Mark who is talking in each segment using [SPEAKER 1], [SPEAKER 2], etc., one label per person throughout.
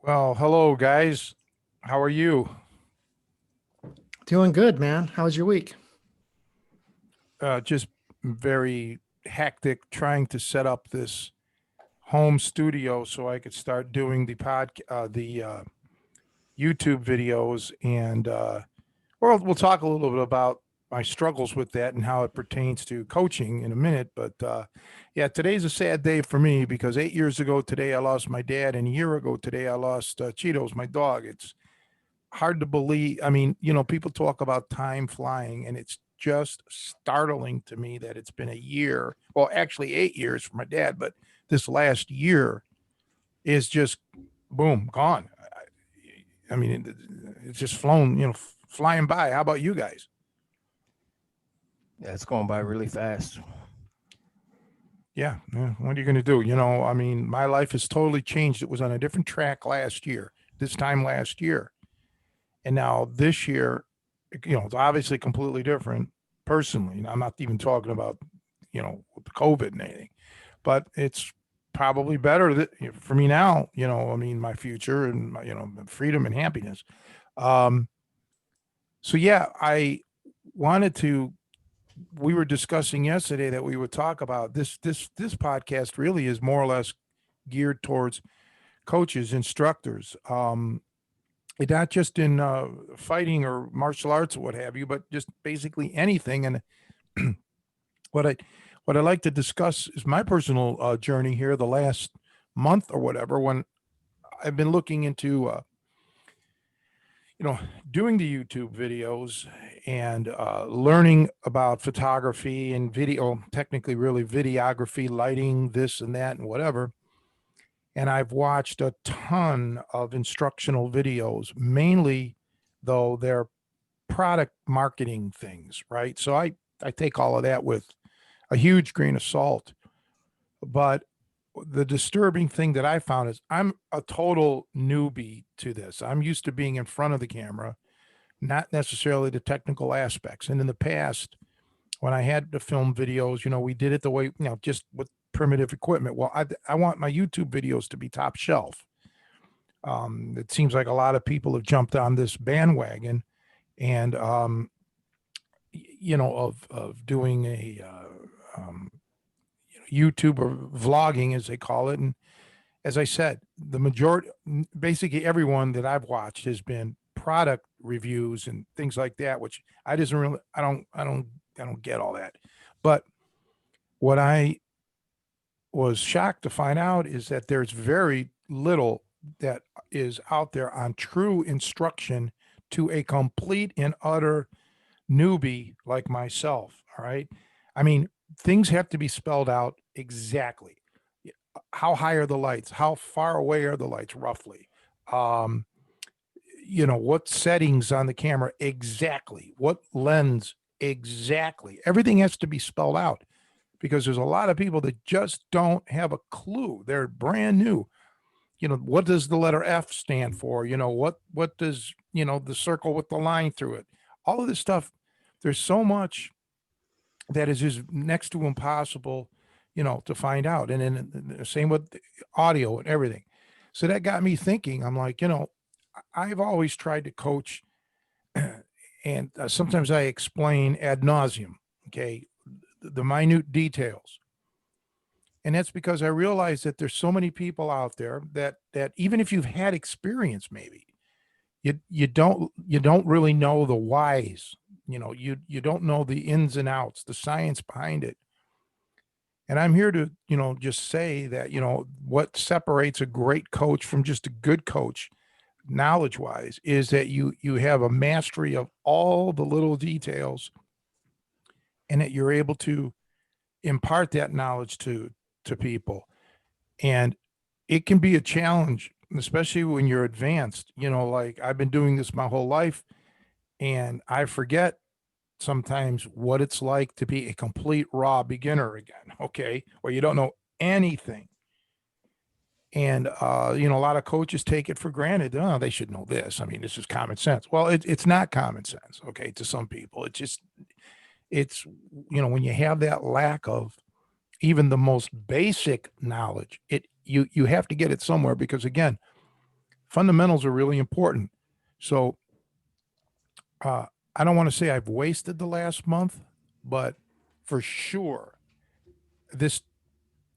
[SPEAKER 1] Well, hello guys. How are you?
[SPEAKER 2] Doing good, man. How was your week?
[SPEAKER 1] Just very hectic trying to set up this home studio so I could start doing the YouTube videos, and we'll talk a little bit about my struggles with that and how it pertains to coaching in a minute. But yeah, today's a sad day for me because 8 years ago today I lost my dad, and a year ago today I lost Cheetos, my dog. It's hard to believe. I mean, people talk about time flying, and it's just startling to me that it's been a year. Well, actually, 8 years for my dad, but this last year is just boom, gone. I mean, it's just flown, flying by. How about you guys?
[SPEAKER 3] Yeah, it's going by really fast.
[SPEAKER 1] Yeah, yeah. What are you going to do? I mean, my life has totally changed. It was on a different track last year, this time last year. And now this year, it's obviously completely different personally. And I'm not even talking about, with the COVID and anything, but it's probably better that for me now, I mean, my future and my, freedom and happiness. Um, so yeah, we were discussing yesterday that we would talk about this podcast really is more or less geared towards coaches, instructors, not just in fighting or martial arts or what have you, but just basically anything. And what I what I like to discuss is my personal journey here, the last month or whatever, when I've been looking into doing the YouTube videos and learning about photography and video, technically really videography, lighting, this and that and whatever. And I've watched a ton of instructional videos, mainly though they're product marketing things, right? So I take all of that with a huge grain of salt. But the disturbing thing that I found is I'm a total newbie to this. I'm used to being in front of the camera, not necessarily the technical aspects. And in the past, when I had to film videos, we did it the way, just with primitive equipment. Well, I want my YouTube videos to be top shelf. It seems like a lot of people have jumped on this bandwagon and, of doing a YouTube or vlogging, as they call it. And as I said, the majority, basically everyone that I've watched has been product reviews and things like that, which I don't get all that. But what I was shocked to find out is that there's very little that is out there on true instruction to a complete and utter newbie like myself. All right. I mean, things have to be spelled out exactly. How high are the lights? How far away are the lights roughly? Um, what settings on the camera exactly? What lens exactly? Everything has to be spelled out because there's a lot of people that just don't have a clue. They're brand new. What does the letter F stand for? What does, the circle with the line through it? All of this stuff, there's so much that is just next to impossible, to find out. And then the same with audio and everything. So that got me thinking. I'm like, I've always tried to coach, and sometimes I explain ad nauseum, okay, the minute details. And that's because I realize that there's so many people out there that even if you've had experience, maybe you don't really know the whys. You don't know the ins and outs, the science behind it. And I'm here to, just say that, what separates a great coach from just a good coach, knowledge wise, is that you have a mastery of all the little details, and that you're able to impart that knowledge to people. And it can be a challenge, especially when you're advanced. Like I've been doing this my whole life, and I forget sometimes what it's like to be a complete raw beginner again, okay, where you don't know anything. And a lot of coaches take it for granted. Oh, they should know this. I mean, this is common sense. Well, it's not common sense, okay, to some people. It's when you have that lack of even the most basic knowledge, you have to get it somewhere, because again, fundamentals are really important. So uh, I don't want to say I've wasted the last month, but for sure, this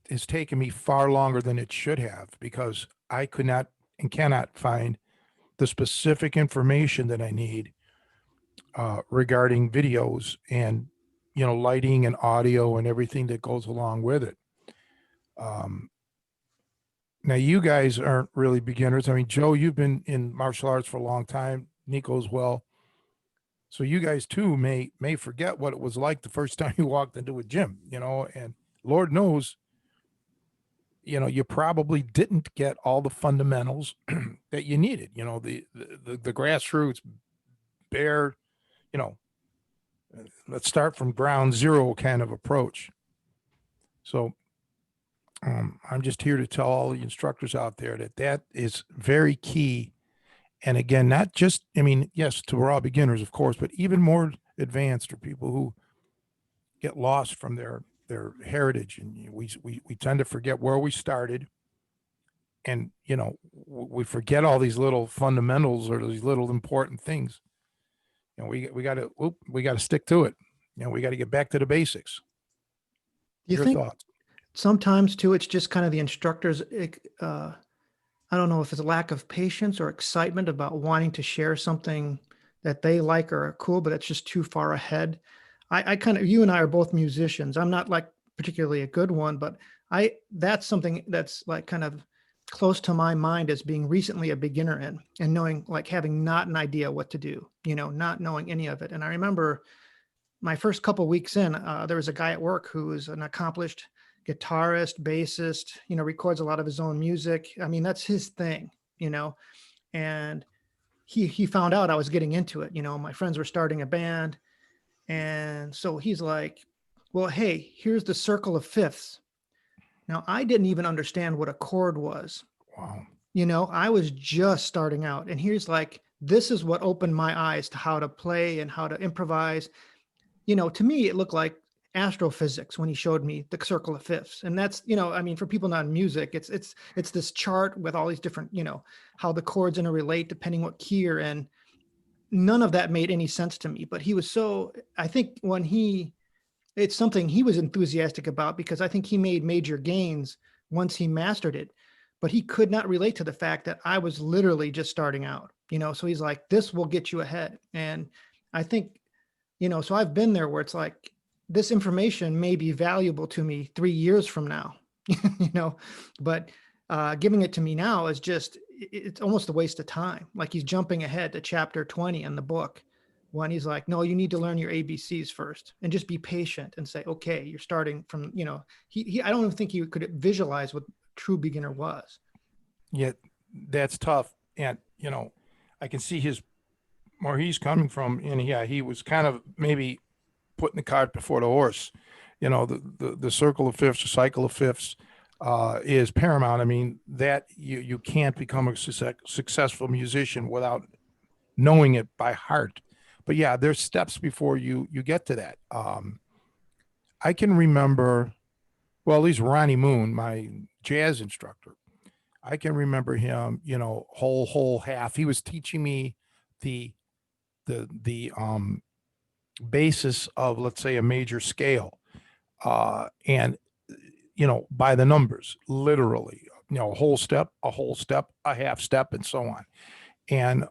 [SPEAKER 1] has taken me far longer than it should have, because I could not and cannot find the specific information that I need regarding videos and lighting and audio and everything that goes along with it. Um, Now you guys aren't really beginners. I mean, Joe, you've been in martial arts for a long time. Nico as well. So you guys too may forget what it was like the first time you walked into a gym, and Lord knows, you probably didn't get all the fundamentals that you needed, the grassroots bare, you know, let's start from ground zero kind of approach. So I'm just here to tell all the instructors out there that that is very key. And again, not just, I mean, yes, to raw beginners, of course, but even more advanced, or people who get lost from their heritage. And we tend to forget where we started. And, we forget all these little fundamentals or these little important things. We got to stick to it. We got to get back to the basics.
[SPEAKER 2] Do you
[SPEAKER 1] Your
[SPEAKER 2] think
[SPEAKER 1] thoughts?
[SPEAKER 2] sometimes too, it's just kind of the instructors, I don't know if it's a lack of patience or excitement about wanting to share something that they like or are cool, but it's just too far ahead. I kind of, you and I are both musicians. I'm not like particularly a good one, but that's something that's like kind of close to my mind as being recently a beginner in, and knowing, like having not an idea what to do, not knowing any of it. And I remember my first couple weeks in, there was a guy at work who was an accomplished guitarist, bassist, records a lot of his own music. I mean, that's his thing, and he found out I was getting into it. My friends were starting a band. And so he's like, well, hey, here's the circle of fifths. Now, I didn't even understand what a chord was.
[SPEAKER 1] Wow.
[SPEAKER 2] I was just starting out. And here's like, this is what opened my eyes to how to play and how to improvise. To me, it looked like astrophysics when he showed me the circle of fifths. And that's, I mean, for people not in music, it's this chart with all these different, how the chords interrelate depending what key you're in. None of that made any sense to me, but he was so, I think it's something he was enthusiastic about, because I think he made major gains once he mastered it, but he could not relate to the fact that I was literally just starting out, so he's like, this will get you ahead. And I think, so I've been there where it's like, this information may be valuable to me 3 years from now, but giving it to me now is just, it's almost a waste of time. Like he's jumping ahead to chapter 20 in the book when he's like, no, you need to learn your ABCs first, and just be patient and say, okay, you're starting from, I don't even think he could visualize what true beginner was.
[SPEAKER 1] Yeah, that's tough. And, I can see where he's coming from. And yeah, he was kind of maybe putting the cart before the horse. The circle of fifths, the cycle of fifths is paramount. I mean, that you can't become a successful musician without knowing it by heart. But yeah, there's steps before you get to that. I can remember, well, at least Ronnie Moon, my jazz instructor. I can remember him, whole half. He was teaching me the the basis of, let's say, a major scale, and by the numbers, literally, a whole step, a half step, and so on. And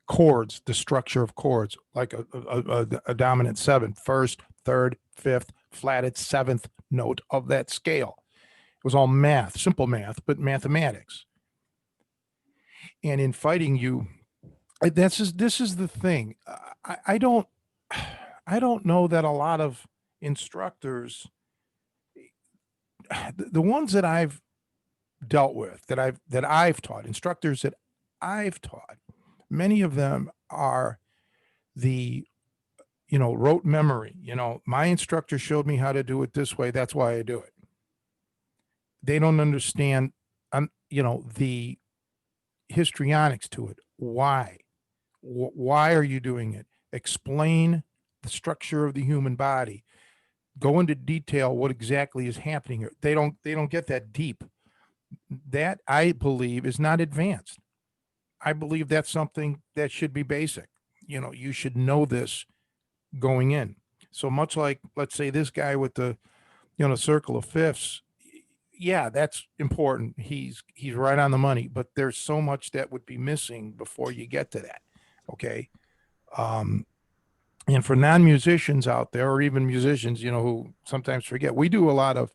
[SPEAKER 1] chords, the structure of chords, like a dominant seven, first, third, fifth, flatted seventh note of that scale. It was all math, simple math, but mathematics. And in fighting, this is the thing. I don't I don't know that a lot of instructors, the ones that I've dealt with, that I've taught, instructors that I've taught, many of them are the rote memory. My instructor showed me how to do it this way. That's why I do it. They don't understand, the histrionics to it. Why? Why are you doing it? Explain the structure of the human body. Go into detail what exactly is happening here. They don't get that deep. That, I believe, is not advanced. I believe that's something that should be basic. You should know this going in. So much like, let's say, this guy with the circle of fifths. Yeah, that's important. He's right on the money, but there's so much that would be missing before you get to that. Okay. Um, and for non-musicians out there, or even musicians, who sometimes forget, we do a lot of,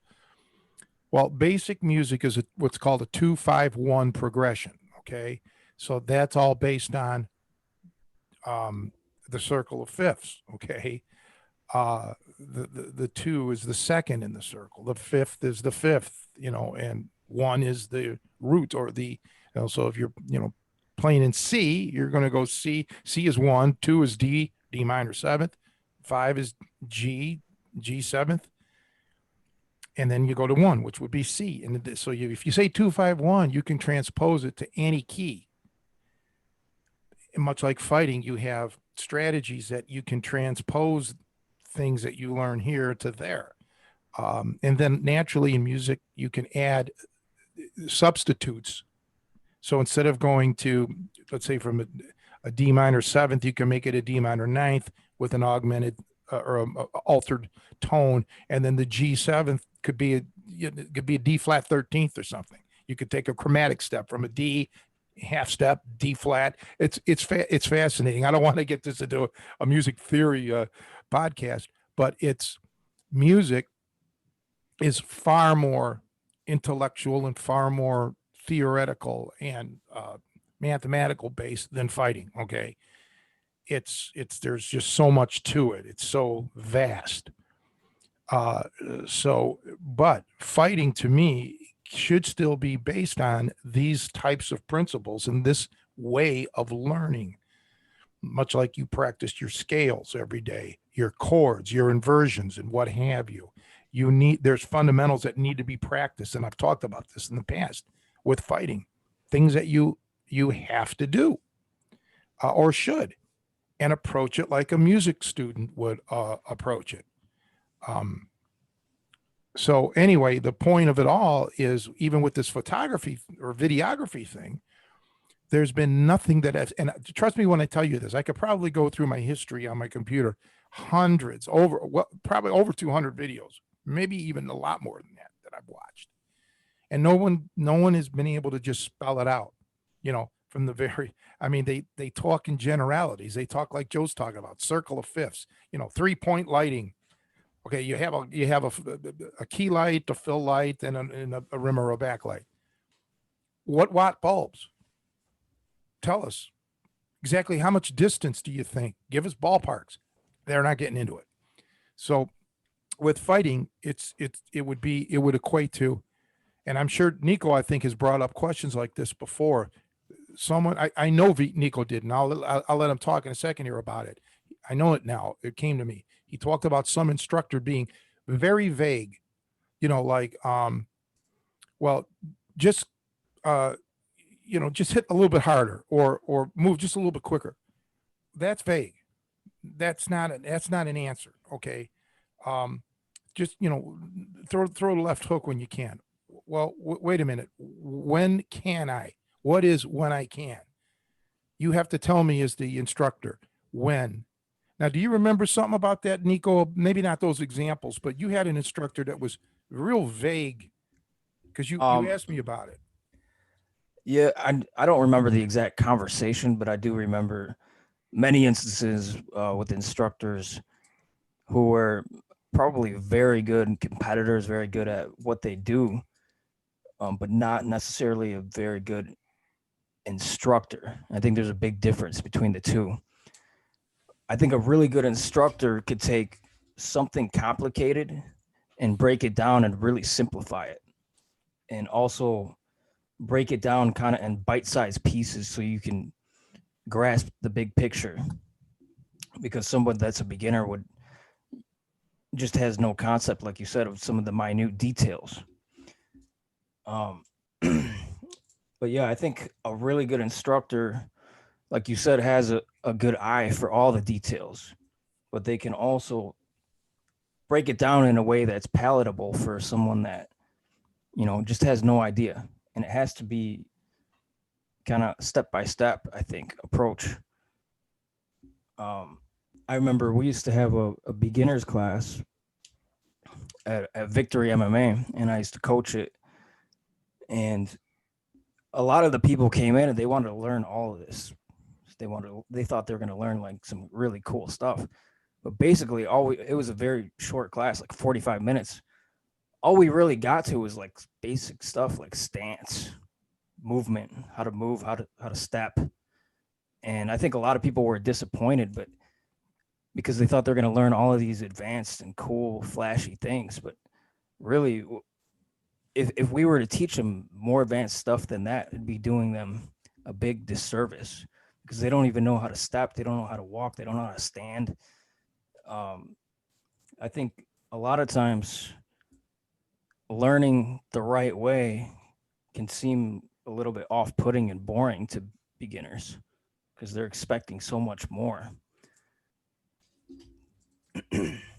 [SPEAKER 1] well, basic music is what's called a 2-5-1 progression. Okay. So that's all based on the circle of fifths. Okay. The two is the second in the circle. The fifth is the fifth, and one is the root, or so if you're, playing in C, you're going to go C. C is one, two is D, D minor seventh, five is G, G seventh, and then you go to one, which would be C. And so if you say 2-5-1, you can transpose it to any key. And much like fighting, you have strategies that you can transpose things that you learn here to there. And then naturally in music, you can add substitutes. So instead of going to, let's say, from a D minor seventh, you can make it a D minor ninth with an augmented or a altered tone. And then the G seventh could be a D flat 13th or something. You could take a chromatic step from a D half step, D flat. It's fascinating. I don't want to get this into a music theory podcast, but music is far more intellectual and far more theoretical and mathematical based than fighting. Okay. There's just so much to it. It's so vast. But fighting, to me, should still be based on these types of principles and this way of learning, much like you practice your scales every day, your chords, your inversions, and what have you. There's fundamentals that need to be practiced. And I've talked about this in the past with fighting, things that you have to do or should, and approach it like a music student would approach it. So anyway, the point of it all is, even with this photography or videography thing, there's been nothing that has, and trust me when I tell you this, I could probably go through my history on my computer, probably over 200 videos, maybe even a lot more than that I've watched. And no one has been able to just spell it out, from the very, they talk in generalities. They talk like Joe's talking about, circle of fifths, 3-point lighting. Okay, you have a key light, a fill light, and a rim or a backlight. What watt bulbs? Tell us exactly how much distance do you think? Give us ballparks. They're not getting into it. So with fighting, it would equate to, and I'm sure Nico, I think, has brought up questions like this before. I know Nico did, and I'll let him talk in a second here about it. I know it now. It came to me. He talked about some instructor being very vague, like, well, just, just hit a little bit harder or move just a little bit quicker. That's vague. That's not an answer. Okay. Just, throw the left hook when you can. Well, wait a minute. When can I? What is when I can? You have to tell me as the instructor when. Now, do you remember something about that, Nico? Maybe not those examples, but you had an instructor that was real vague, because you asked me about it.
[SPEAKER 3] Yeah, I don't remember the exact conversation, but I do remember many instances with instructors who were probably very good competitors, very good at what they do, but not necessarily a very good instructor. I think there's a big difference between the two. I think a really good instructor could take something complicated and break it down and really simplify it, and also break it down kind of in bite-sized pieces so you can grasp the big picture. Because someone that's a beginner would just has no concept, like you said, of some of the minute details. Um, but yeah, I think a really good instructor, like you said, has a good eye for all the details, but they can also break it down in a way that's palatable for someone that, just has no idea. And it has to be kind of step by step, I think, approach. Um, I remember we used to have a beginner's class at Victory MMA, and I used to coach it. And a lot of the people came in and they wanted to learn all of this. They thought they were going to learn like some really cool stuff. But basically, it was a very short class, like 45 minutes. All we really got to was like basic stuff like stance, movement, how to move, how to step. And I think a lot of people were disappointed, but because they thought they're going to learn all of these advanced and cool, flashy things. But really, if we were to teach them more advanced stuff than that, it'd be doing them a big disservice because they don't even know how to step. They don't know how to walk. They don't know how to stand. Um, I think a lot of times learning the right way can seem a little bit off-putting and boring to beginners because they're expecting so much more.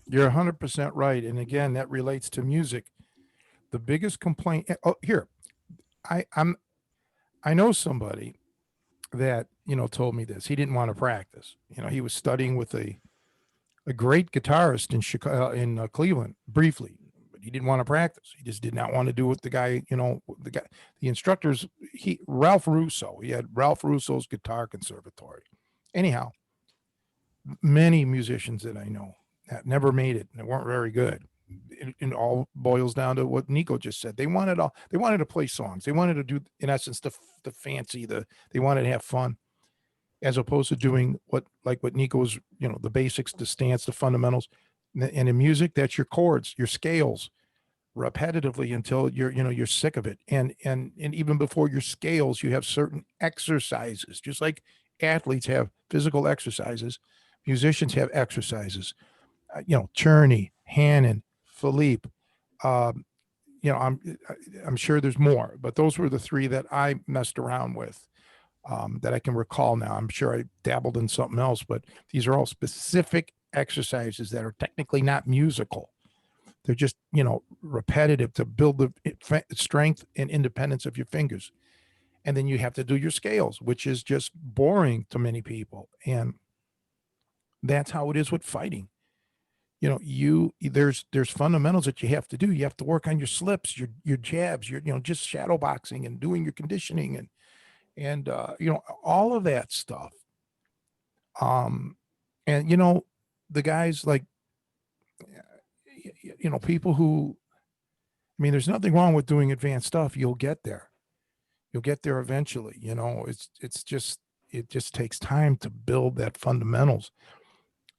[SPEAKER 1] You're 100% right. And again, that relates to music. The biggest complaint. Oh, here, I'm I know somebody that told me this. He didn't want to practice. He was studying with a great guitarist in Chicago, in Cleveland, briefly, but he didn't want to practice. He just did not want to do what the instructors. Ralph Russo. He had Ralph Russo's Guitar Conservatory. Anyhow, many musicians that I know that never made it and they weren't very good. It all boils down to what Nico just said. They wanted to play songs. They wanted to do, in essence, the fancy, they wanted to have fun, as opposed to doing what Nico's, the basics, the stance, the fundamentals. And in music, that's your chords, your scales, repetitively until you're sick of it. And even before your scales, you have certain exercises, just like athletes have physical exercises, musicians have exercises. Czerny, Hannon, Philippe. Um, I'm sure there's more, but those were the three that I messed around with, that I can recall now. I'm sure I dabbled in something else, but these are all specific exercises that are technically not musical. They're just repetitive to build the strength and independence of your fingers. And then you have to do your scales, which is just boring to many people. And that's how it is with fighting. There's fundamentals that you have to do. You have to work on your slips, your jabs, your just shadow boxing and doing your conditioning and all of that stuff. And the guys like people who, I mean, there's nothing wrong with doing advanced stuff. You'll get there. You'll get there eventually. It just takes time to build that fundamentals.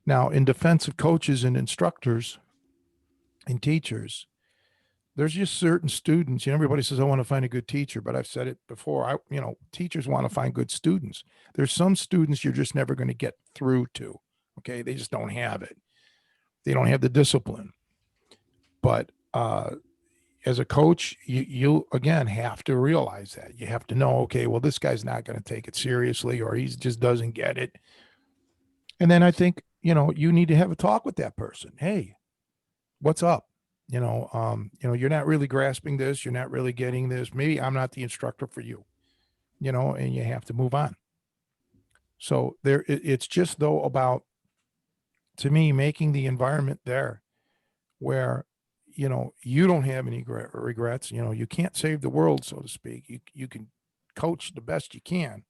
[SPEAKER 1] Now, in defense of coaches and instructors and teachers, there's just certain students. Everybody says, I want to find a good teacher, but I've said it before. Teachers want to find good students. There's some students you're just never going to get through to. Okay. They just don't have it. They don't have the discipline. But as a coach, you again have to realize that. You have to know, okay, well, this guy's not going to take it seriously, or he just doesn't get it. And then I think, you need to have a talk with that person. Hey, what's up? You're not really grasping this. You're not really getting this. Maybe I'm not the instructor for you, and you have to move on. So it's just though about, to me, making the environment there where, you don't have any regrets. You can't save the world, so to speak. You can coach the best you can,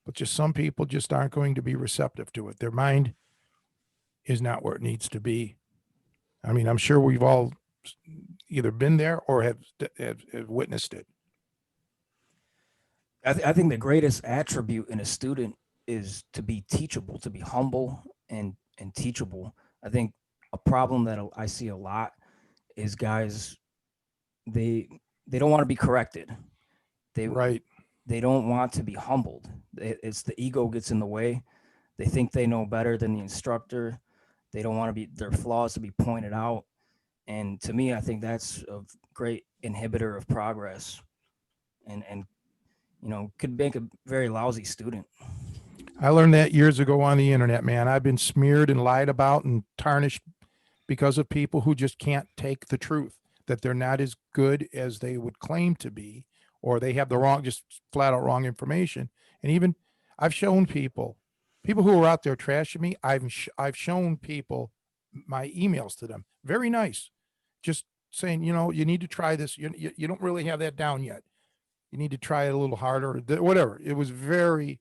[SPEAKER 1] but just some people just aren't going to be receptive to it. Their mind is not where it needs to be. I mean, I'm sure we've all either been there or have witnessed it.
[SPEAKER 3] I think the greatest attribute in a student is to be teachable, to be humble and teachable. I think a problem that I see a lot is guys, they they don't want to be corrected. They
[SPEAKER 1] Right.
[SPEAKER 3] they don't want to be humbled. It's the ego gets in the way. They think they know better than the instructor. They don't want to be their flaws to be pointed out. And to me, I think that's a great inhibitor of progress, and could make a very lousy student.
[SPEAKER 1] I learned that years ago on the internet, man. I've been smeared and lied about and tarnished because of people who just can't take the truth, that they're not as good as they would claim to be, or they have the wrong, just flat out wrong information. And even I've shown people who are out there trashing me, I've shown people my emails to them. Very nice. Just saying, you need to try this. You don't really have that down yet. You need to try it a little harder, whatever. It was very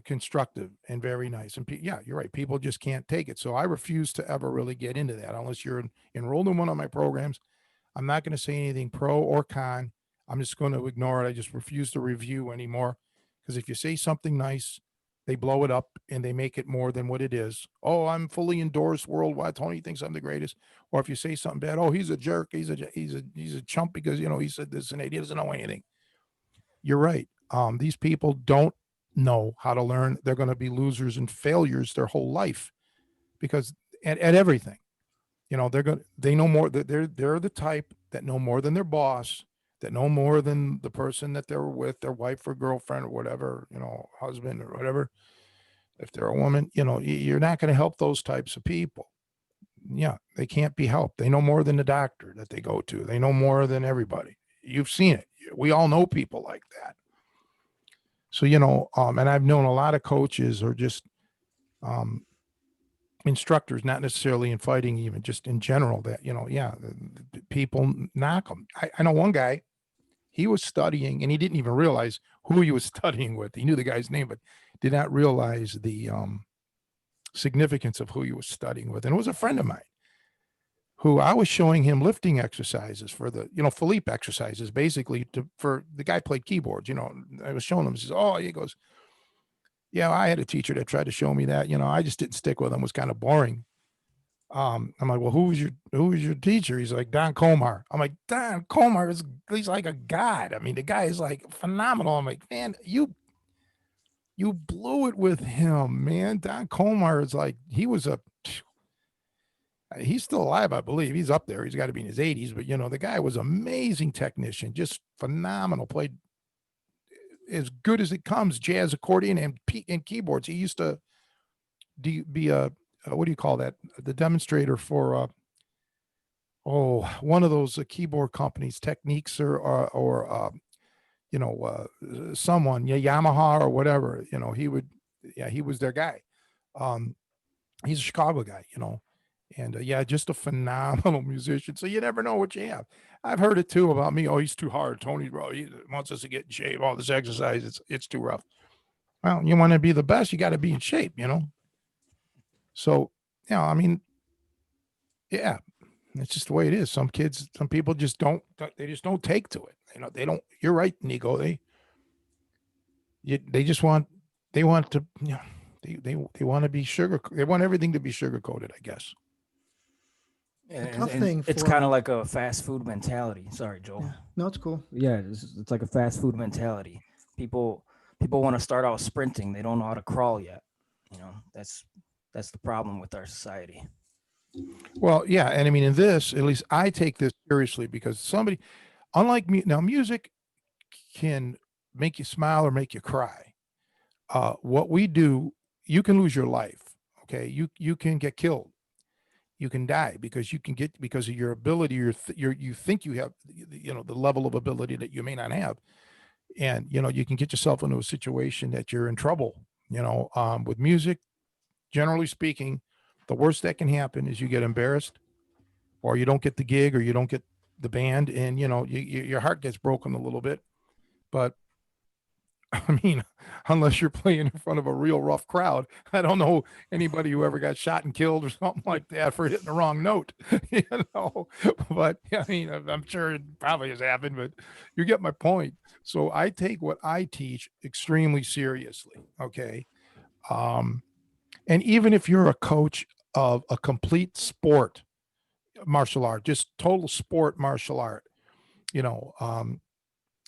[SPEAKER 1] constructive and very nice. And yeah, you're right. People just can't take it. So I refuse to ever really get into that unless you're enrolled in one of my programs. I'm not going to say anything pro or con. I'm just going to ignore it. I just refuse to review anymore because if you say something nice, they blow it up and they make it more than what it is. Oh, I'm fully endorsed worldwide. Tony thinks I'm the greatest. Or if you say something bad, oh, he's a jerk. He's a chump because he said this and he doesn't know anything. You're right. These people don't know how to learn. They're going to be losers and failures their whole life because at everything, they know more. They're the type that know more than their boss, that know more than the person that they're with, their wife or girlfriend or whatever, husband or whatever. If they're a woman, you're not going to help those types of people. Yeah, they can't be helped. They know more than the doctor that they go to. They know more than everybody. You've seen it. We all know people like that. So, and I've known a lot of coaches or just um, instructors, not necessarily in fighting, even just in general, that, yeah, the people knock them. I know one guy, he was studying and he didn't even realize who he was studying with. He knew the guy's name, but did not realize the significance of who he was studying with. And it was a friend of mine who I was showing him lifting exercises for the, Philippe exercises, basically for the guy played keyboards, I was showing him, he says, oh, he goes, yeah, I had a teacher that tried to show me that, I just didn't stick with him. It was kind of boring. I'm like, well, who was your teacher? He's like, Don Comar. I'm like, Don Comar he's like a god. I mean, the guy is like phenomenal. I'm like, man, you blew it with him, man. Don Comar is like, he's still alive, I believe. He's up there. He's got to be in his 80s, but the guy was amazing technician, just phenomenal. Played as good as it comes, jazz, accordion, and keyboards. He used to be a what do you call that? The demonstrator for one of those keyboard companies, Techniques or someone, yeah, Yamaha or whatever. He was their guy. He's a Chicago guy, and yeah, just a phenomenal musician. So you never know what you have. I've heard it too about me. Oh, he's too hard, Tony, bro. He wants us to get in shape. All this exercise, it's too rough. Well, you want to be the best, you got to be in shape, So, I mean, yeah, it's just the way it is. Some people just they just don't take to it. They don't. You're right, Nico. They just they want to, they want to be they want everything to be sugar coated, I guess.
[SPEAKER 3] And,
[SPEAKER 2] tough
[SPEAKER 3] and
[SPEAKER 2] thing
[SPEAKER 3] it's
[SPEAKER 2] for-
[SPEAKER 3] kind of like a fast food mentality. Sorry, Joel.
[SPEAKER 2] Yeah. No, it's cool.
[SPEAKER 3] Yeah, it's like a fast food mentality. People want to start out sprinting. They don't know how to crawl yet. That's the problem with our society.
[SPEAKER 1] Well, yeah, and I mean, at least I take this seriously because somebody, unlike me, now music can make you smile or make you cry. What we do, you can lose your life. Okay, you can get killed. You can die because because of your ability, you think you have, the level of ability that you may not have, and you can get yourself into a situation that you're in trouble. With music, generally speaking, the worst that can happen is you get embarrassed, or you don't get the gig, or you don't get the band, and your heart gets broken a little bit. But I mean, unless you're playing in front of a real rough crowd. I don't know anybody who ever got shot and killed or something like that for hitting the wrong note, you know. But I mean, I'm sure it probably has happened, but you get my point. So I take what I teach extremely seriously. Okay. Um, and even if you're a coach of a complete sport, martial art, just total sport martial art, you know,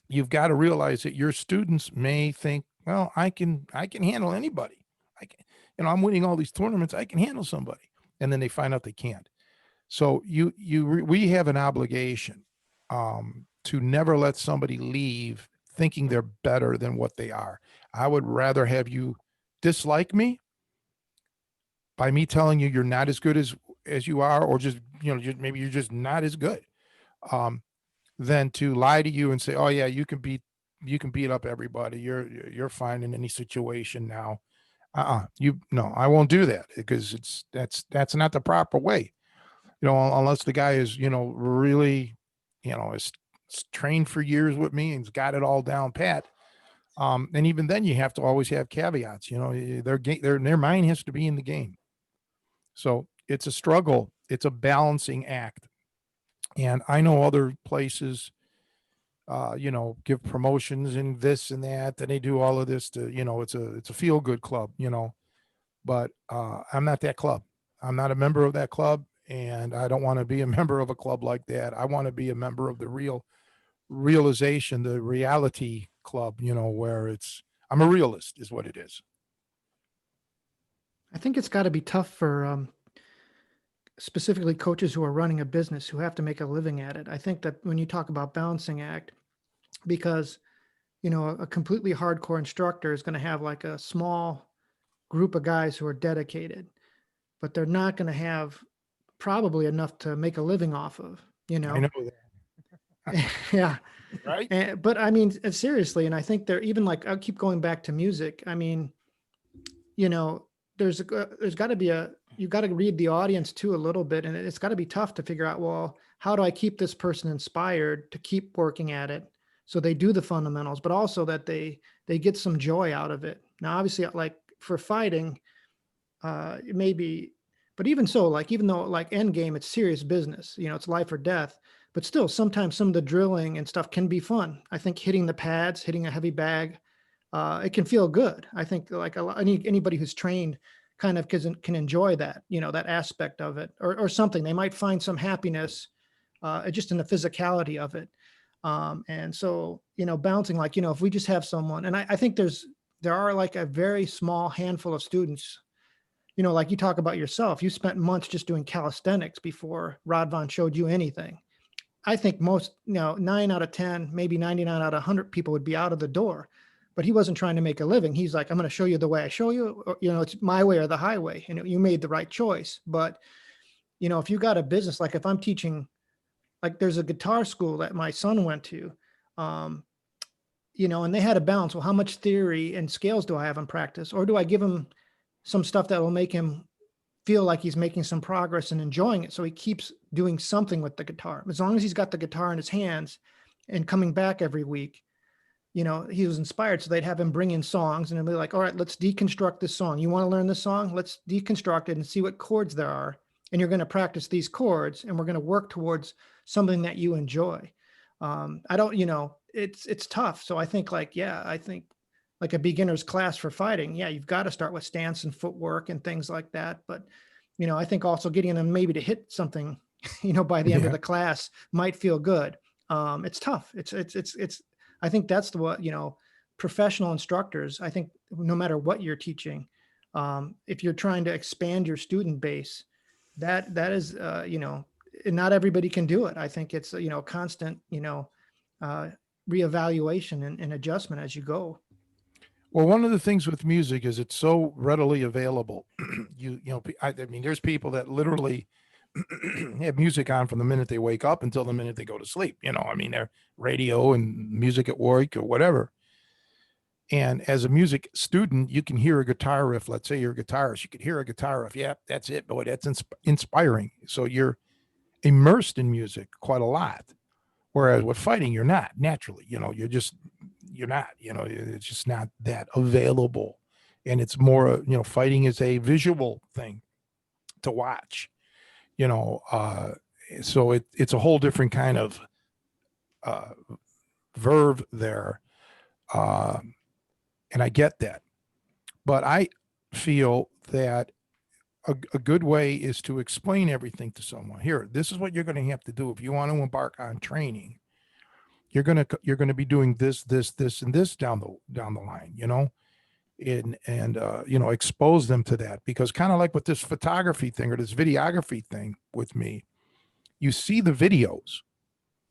[SPEAKER 1] you've got to realize that your students may think, well, I can handle anybody. I can, I'm winning all these tournaments. I can handle somebody, and then they find out they can't. So we have an obligation to never let somebody leave thinking they're better than what they are. I would rather have you dislike me by me telling you you're not as good as you are, or just just, maybe you're just not as good. Um, than to lie to you and say, "Oh yeah, you can beat up everybody. You're fine in any situation now." You no, I won't do that because that's not the proper way. Unless the guy is really is trained for years with me and's got it all down pat. And even then, you have to always have caveats. Their mind has to be in the game. So it's a struggle. It's a balancing act. And I know other places give promotions and this and that, and they do all of this to, it's a feel good club, but I'm not that club. I'm not a member of that club, and I don't want to be a member of a club like that. I want to be a member of the realization, the reality club, where I'm a realist is what it is.
[SPEAKER 2] I think it's got to be tough for specifically coaches who are running a business who have to make a living at it. I think that when you talk about balancing act, because a completely hardcore instructor is going to have like a small group of guys who are dedicated, but they're not going to have probably enough to make a living off of,
[SPEAKER 1] I know that.
[SPEAKER 2] yeah.
[SPEAKER 1] Right.
[SPEAKER 2] But I mean, seriously, and I think they're even like, I'll keep going back to music. I mean, you know, there's got to be you've got to read the audience too a little bit, and it's got to be tough to figure out, well, how do I keep this person inspired to keep working at it so they do the fundamentals, but also that they get some joy out of it. Now, obviously, like for fighting, it may be, but even so, like even though like end game, it's serious business, it's life or death. But still, sometimes some of the drilling and stuff can be fun. I think hitting the pads, hitting a heavy bag, it can feel good. I think like anybody who's trained kind of can enjoy that, that aspect of it, or something. They might find some happiness just in the physicality of it. And so, bouncing, like, if we just have someone, and I think there are like a very small handful of students, like you talk about yourself, you spent months just doing calisthenics before Rodvan showed you anything. I think most, 9 out of 10, maybe 99 out of 100 people would be out of the door, but he wasn't trying to make a living. He's like, I'm going to show you the way I show you, or, it's my way or the highway. And you made the right choice. But, if you got a business, like if I'm teaching, like there's a guitar school that my son went to, um, and they had a balance. Well, how much theory and scales do I have in practice? Or do I give him some stuff that will make him feel like he's making some progress and enjoying it? So he keeps doing something with the guitar. As long as he's got the guitar in his hands and coming back every week, he was inspired. So they'd have him bring in songs and they'd be like, all right, let's deconstruct this song. You want to learn this song? Let's deconstruct it and see what chords there are. And you're going to practice these chords and we're going to work towards something that you enjoy. I don't, it's tough. So I think like a beginner's class for fighting, yeah, you've got to start with stance and footwork and things like that. But, I think also getting them maybe to hit something, by the end of the class might feel good. It's tough. I think that's what, professional instructors, I think no matter what you're teaching, if you're trying to expand your student base, that is, and not everybody can do it. I think it's, constant, reevaluation and adjustment as you go.
[SPEAKER 1] Well, one of the things with music is it's so readily available. I mean, there's people that literally have music on from the minute they wake up until the minute they go to sleep. I mean, they're radio and music at work or whatever. And as a music student, you can hear a guitar riff. Let's say you're a guitarist, you could hear a guitar riff. Yeah, that's it. Boy, that's inspiring. So you're immersed in music quite a lot. Whereas with fighting, you're not naturally. You're just you're not, it's just not that available. And it's more, fighting is a visual thing to watch, you know, so it's a whole different kind of uh, verve there. Um, and I get that. But I feel that a good way is to explain everything to someone. Here, this is what you're going to have to do if you want to embark on training. You're going to be doing this, and this down the line, and expose them to that, because kind of like with this photography thing or this videography thing with me, you see the videos.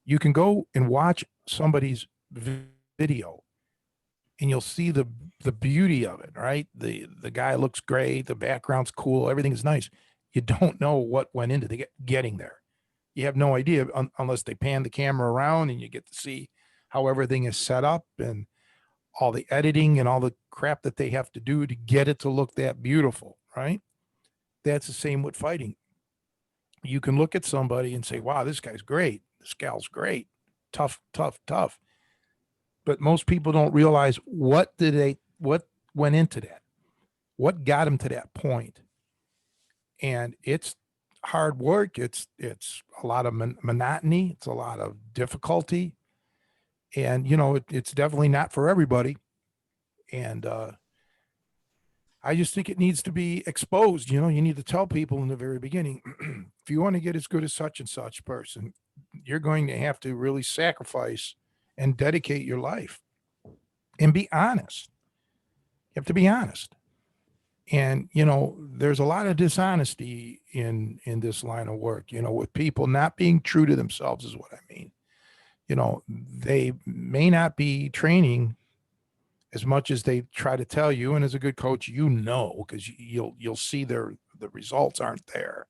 [SPEAKER 1] You can go and watch somebody's video and you'll see the beauty of it, right? The guy looks great, the background's cool, everything is nice. You don't know what went into getting there. You have no idea unless they pan the camera around and you get to see how everything is set up and all the editing and all the crap that they have to do to get it to look that beautiful, right? That's the same with fighting. You can look at somebody and say, wow, this guy's great. This gal's great. Tough, tough, tough. But most people don't realize what went into that, what got them to that point. And it's hard work. It's a lot of monotony. It's a lot of difficulty. And, it's definitely not for everybody. And I just think it needs to be exposed. You need to tell people in the very beginning, if you want to get as good as such and such person, you're going to have to really sacrifice and dedicate your life and be honest. You have to be honest. And, there's a lot of dishonesty in this line of work, with people not being true to themselves is what I mean. They may not be training as much as they try to tell you. And as a good coach, because you'll see the results aren't there,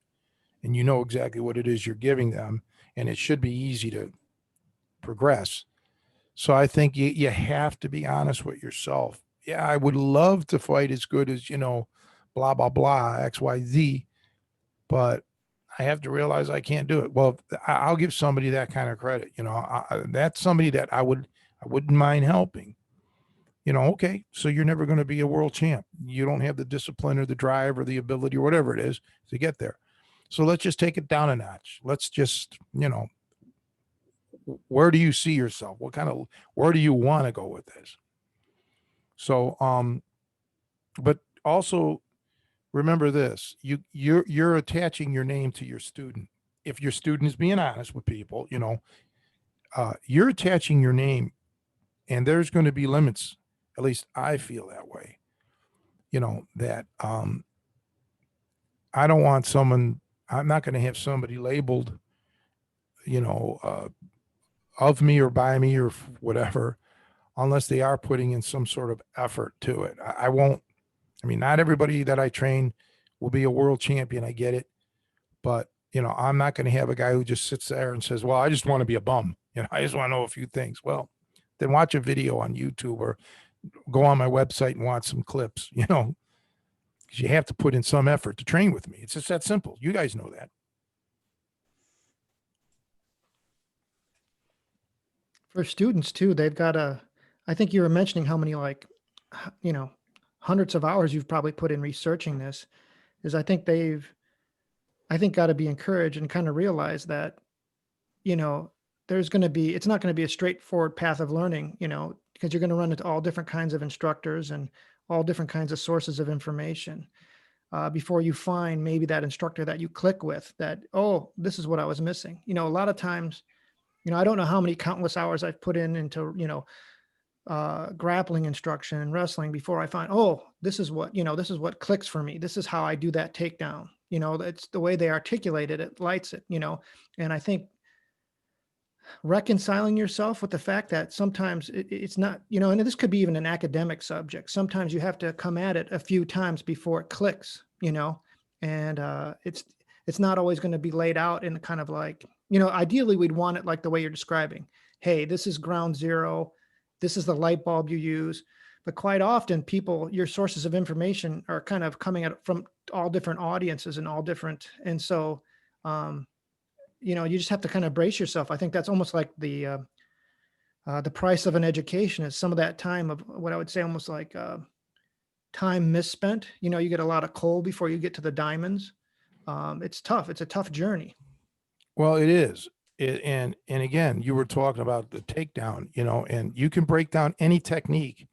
[SPEAKER 1] and exactly what it is you're giving them. And it should be easy to progress. So I think you have to be honest with yourself. Yeah, I would love to fight as good as, blah, blah, blah, XYZ, but I have to realize I can't do it. Well, I'll give somebody that kind of credit. That's somebody that I wouldn't mind helping. Okay, so you're never going to be a world champ. You don't have the discipline or the drive or the ability or whatever it is to get there. So let's just take it down a notch. Let's just, where do you see yourself? Where do you want to go with this? So, but also remember this, you're attaching your name to your student. If your student is being honest with people, you're attaching your name, and there's going to be limits. At least I feel that way, that, I'm not going to have somebody labeled, of me or by me or whatever, unless they are putting in some sort of effort to it. I won't, not everybody that I train will be a world champion. I get it. But, I'm not going to have a guy who just sits there and says, well, I just want to be a bum. I just want to know a few things. Well, then watch a video on YouTube or go on my website and watch some clips, because you have to put in some effort to train with me. It's just that simple. You guys know that.
[SPEAKER 2] For students too, they've got I think you were mentioning how many, hundreds of hours you've probably put in researching this. I think got to be encouraged and kind of realize that, it's not going to be a straightforward path of learning, because you're going to run into all different kinds of instructors and all different kinds of sources of information, before you find maybe that instructor that you click with, that, oh, this is what I was missing. A lot of times, I don't know how many countless hours I've put into, grappling instruction and wrestling before I find, oh, this is what clicks for me. This is how I do that takedown. It's the way they articulate it. It lights it, and I think reconciling yourself with the fact that sometimes it's not, and this could be even an academic subject. Sometimes you have to come at it a few times before it clicks, and it's not always going to be laid out in kind of like, ideally we'd want it like the way you're describing. Hey, this is ground zero. This is the light bulb you use. But quite often your sources of information are kind of coming at from all different audiences and all different. And so, you just have to kind of brace yourself. I think that's almost like the The price of an education is some of that time of what I would say almost like time misspent. You know, you get a lot of coal before you get to the diamonds. It's tough. It's a tough journey.
[SPEAKER 1] Well, it is. And again, you were talking about the takedown, and you can break down any technique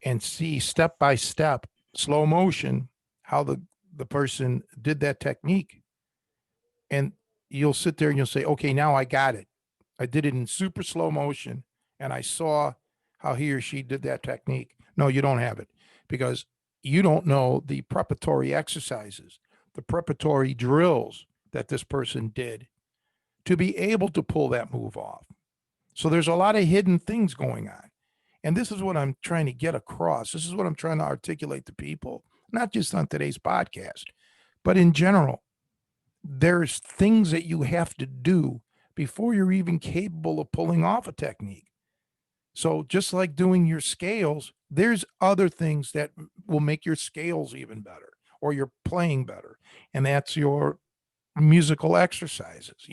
[SPEAKER 1] and see step by step, slow motion, how the person did that technique. And you'll sit there and you'll say, okay, now I got it. I did it in super slow motion and I saw how he or she did that technique. No, you don't have it because you don't know the preparatory exercises, the preparatory drills that this person did to be able to pull that move off. So there's a lot of hidden things going on. And this is what I'm trying to get across. This is what I'm trying to articulate to people, not just on today's podcast, but in general. There's things that you have to do before you're even capable of pulling off a technique. So just like doing your scales, there's other things that will make your scales even better or your playing better. And that's your musical exercises.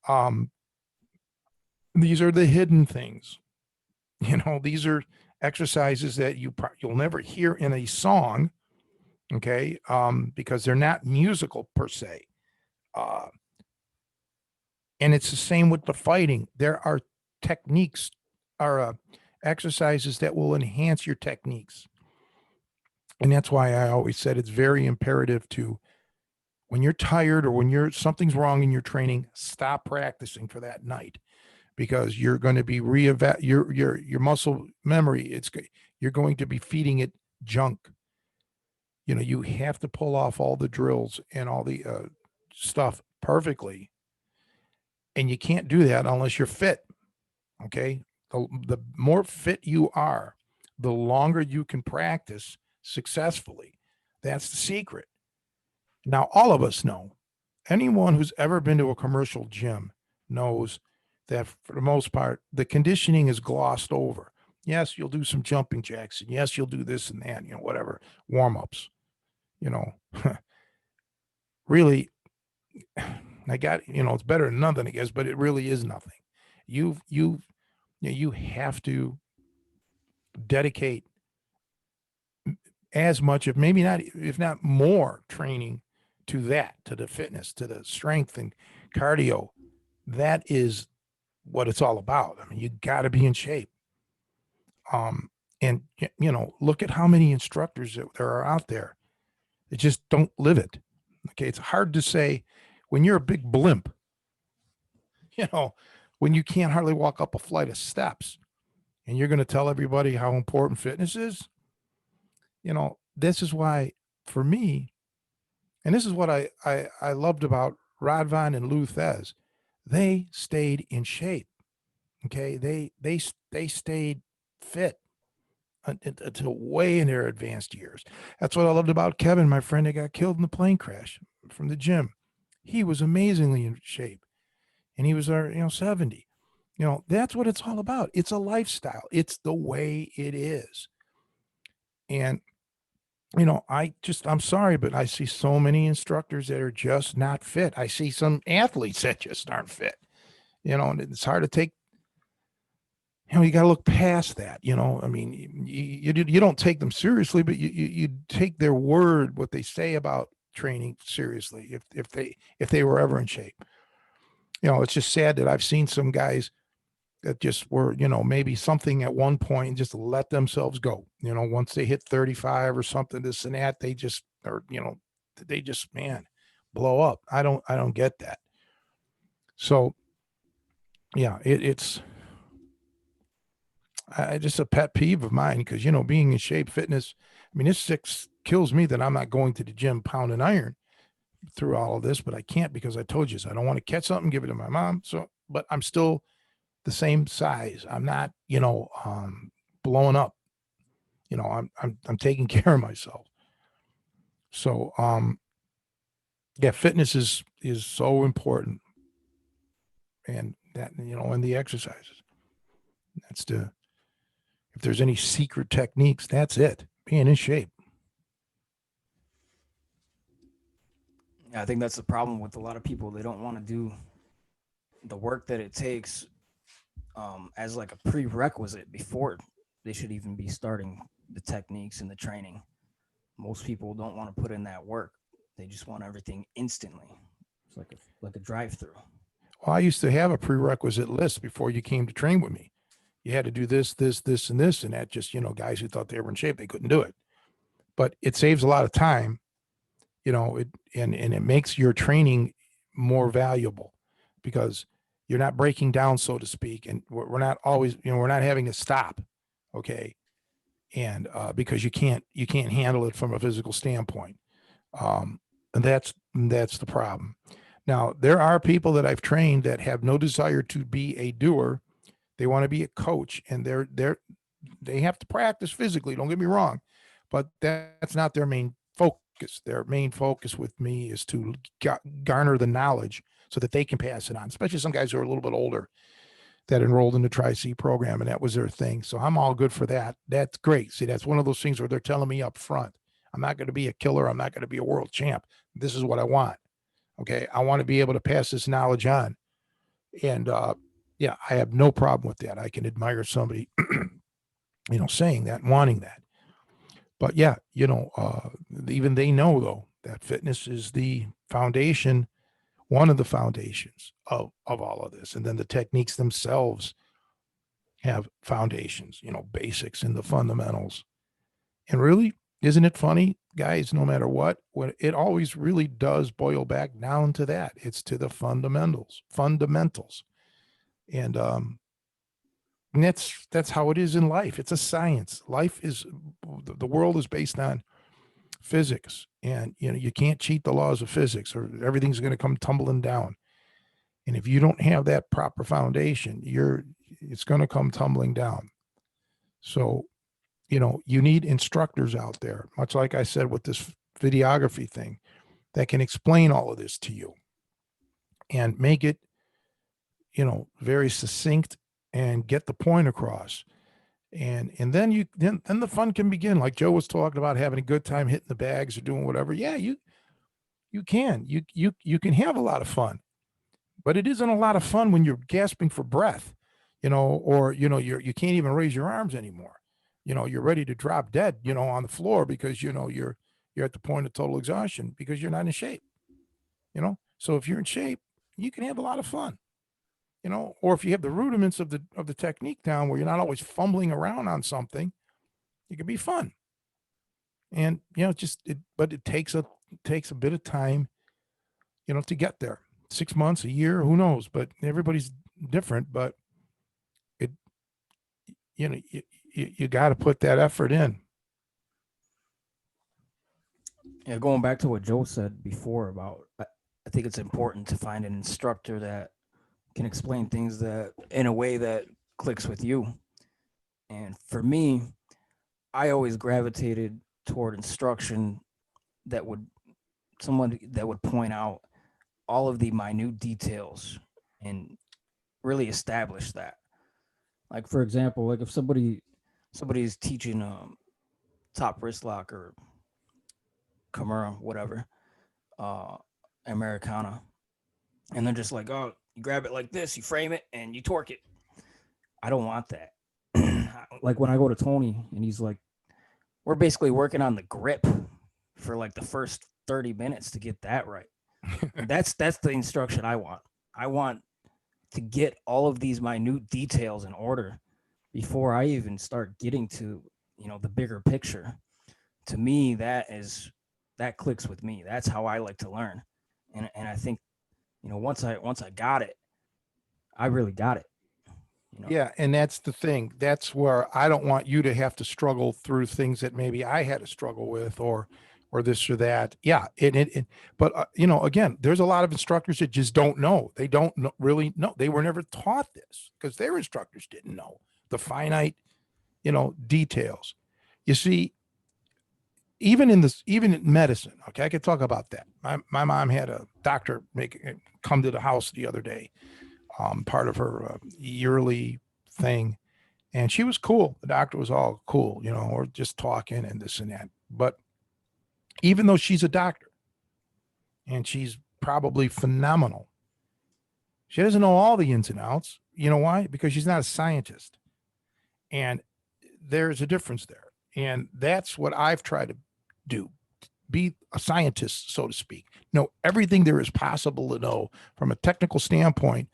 [SPEAKER 1] Um, these are the hidden things. These are exercises that you'll never hear in a song, okay? Because they're not musical per se. Uh, and it's the same with the fighting. There are techniques, are exercises that will enhance your techniques. And that's why I always said it's very imperative to, when you're tired or when something's wrong in your training, stop practicing for that night because you're going to be your muscle memory. You're going to be feeding it junk. You have to pull off all the drills and all the stuff perfectly. And you can't do that unless you're fit. Okay. The more fit you are, the longer you can practice successfully. That's the secret. Now, all of us know, anyone who's ever been to a commercial gym knows that for the most part, the conditioning is glossed over. Yes, you'll do some jumping jacks, and yes, you'll do this and that, whatever, warm ups. You know, really, I got, it's better than nothing, I guess, but it really is nothing. You have to dedicate as much, if maybe not, if not more training to that, to the fitness, to the strength and cardio. That is what it's all about. I mean, you got to be in shape. And look at how many instructors that there are out there that just don't live it. Okay. It's hard to say when you're a big blimp, when you can't hardly walk up a flight of steps and you're going to tell everybody how important fitness is. This is why for me, and this is what I loved about Radvan and Lou Thez, they stayed in shape. Okay. They stayed fit until way in their advanced years. That's what I loved about Kevin, my friend that got killed in the plane crash from the gym. He was amazingly in shape and he was 70. That's what it's all about. It's a lifestyle. It's the way it is. And I'm sorry, but I see so many instructors that are just not fit. I see some athletes that just aren't fit, and it's hard to take, you got to look past that, I mean, you don't take them seriously, but you take their word, what they say about training seriously. If they were ever in shape, it's just sad that I've seen some guys that just were, maybe something at one point and just let themselves go. Once they hit 35 or something, this and that, they just, man, blow up. I don't get that. So yeah, it's just a pet peeve of mine because, being in shape, fitness, I mean, this kills me that I'm not going to the gym pounding iron through all of this, but I can't because I told you so. I don't want to catch something, give it to my mom. So, but I'm still the same size. I'm not, blowing up. I'm taking care of myself. So, yeah, fitness is so important, and that and the exercises. That's if there's any secret techniques, that's it. Being in shape.
[SPEAKER 3] I think that's the problem with a lot of people. They don't want to do the work that it takes as like a prerequisite before they should even be starting the techniques and the training. Most people don't want to put in that work. They just want everything instantly. It's like a drive-through.
[SPEAKER 1] Well, I used to have a prerequisite list before you came to train with me. You had to do this, this, this, and this, and that. Just guys who thought they were in shape, they couldn't do it. But it saves a lot of time, it and it makes your training more valuable because you're not breaking down, so to speak, and we're not always, we're not having to stop, okay, and because you can't handle it from a physical standpoint, and that's the problem. Now there are people that I've trained that have no desire to be a doer. They want to be a coach, and they have to practice physically. Don't get me wrong, but that's not their main focus. Their main focus with me is to garner the knowledge so that they can pass it on. Especially some guys who are a little bit older that enrolled in the Tri-C program, and that was their thing. So I'm all good for that. That's great. See, that's one of those things where they're telling me up front, I'm not going to be a killer. I'm not going to be a world champ. This is what I want. Okay, I want to be able to pass this knowledge on, and yeah, I have no problem with that. I can admire somebody, saying that and wanting that. But yeah, even they know though that fitness is the foundation, one of the foundations of all of this, and then the techniques themselves have foundations, basics and the fundamentals. And really, isn't it funny, guys? No matter what it always really does boil back down to that. It's to the fundamentals, and and that's how it is in life. It's a science. Life is the world is based on physics, and you can't cheat the laws of physics, or everything's going to come tumbling down. And if you don't have that proper foundation, it's going to come tumbling down. So you need instructors out there, much like I said with this videography thing, that can explain all of this to you and make it very succinct and get the point across. And then the fun can begin, like Joe was talking about, having a good time hitting the bags or doing whatever. Yeah, you can have a lot of fun, but it isn't a lot of fun when you're gasping for breath, or you can't even raise your arms anymore. You're ready to drop dead, on the floor because you're at the point of total exhaustion because you're not in shape. So if you're in shape, you can have a lot of fun. Or if you have the rudiments of the technique down, where you're not always fumbling around on something, it can be fun. And but it takes a bit of time, to get there. 6 months, a year, who knows? But everybody's different. But it, you got to put that effort in.
[SPEAKER 3] Yeah, going back to what Joe said before about, I think it's important to find an instructor that can explain things that in a way that clicks with you. And for me, I always gravitated toward instruction that would someone that would point out all of the minute details and really establish that. Like for example, like if somebody's teaching top wrist lock or Kimura, whatever, uh Americana, and they're just like, oh, you grab it like this, you frame it, and you torque it. I don't want that. Like when I go to Tony and he's like, we're basically working on the grip for like the first 30 minutes to get that right. That's the instruction I want. I want to get all of these minute details in order before I even start getting to, the bigger picture. To me, that clicks with me. That's how I like to learn. And I think, once I got it, I really got it.
[SPEAKER 1] Yeah, and that's the thing. That's where I don't want you to have to struggle through things that maybe I had to struggle with, or this or that. Yeah, but again, there's a lot of instructors that just don't know. They don't really know. They were never taught this because their instructors didn't know the finite, details. You see, even in medicine, okay, I could talk about that. My mom had a doctor come to the house the other day, part of her yearly thing. And she was cool. The doctor was all cool, or just talking and this and that. But even though she's a doctor and she's probably phenomenal, She doesn't know all the ins and outs. You know why? Because she's not a scientist. And there's a difference there. And that's what I've tried to do. Be a scientist, so to speak. Know everything there is possible to know from a technical standpoint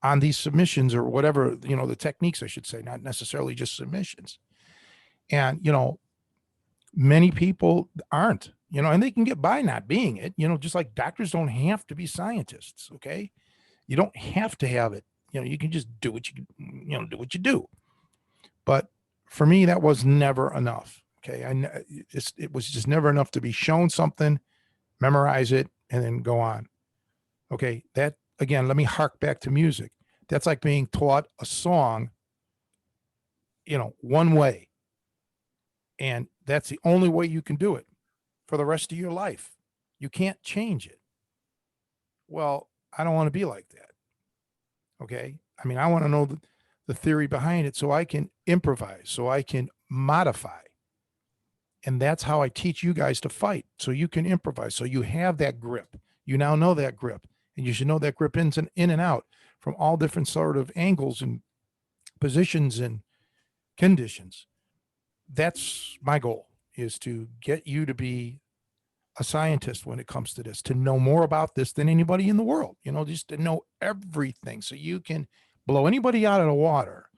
[SPEAKER 1] on these submissions or whatever, the techniques, I should say, not necessarily just submissions. And, many people aren't, and they can get by not being it, just like doctors don't have to be scientists. Okay. You don't have to have it. You can just do what do what you do. But for me, that was never enough. Okay. It was just never enough to be shown something, memorize it, and then go on. Okay. That again, let me hark back to music. That's like being taught a song, one way. And that's the only way you can do it for the rest of your life. You can't change it. Well, I don't want to be like that. Okay. I mean, I want to know the theory behind it so I can improvise, so I can modify. And that's how I teach you guys to fight. So you can improvise. So you have that grip. You now know that grip. And you should know that grip in and out from all different sort of angles and positions and conditions. That's my goal, is to get you to be a scientist when it comes to this, to know more about this than anybody in the world, just to know everything. So you can blow anybody out of the water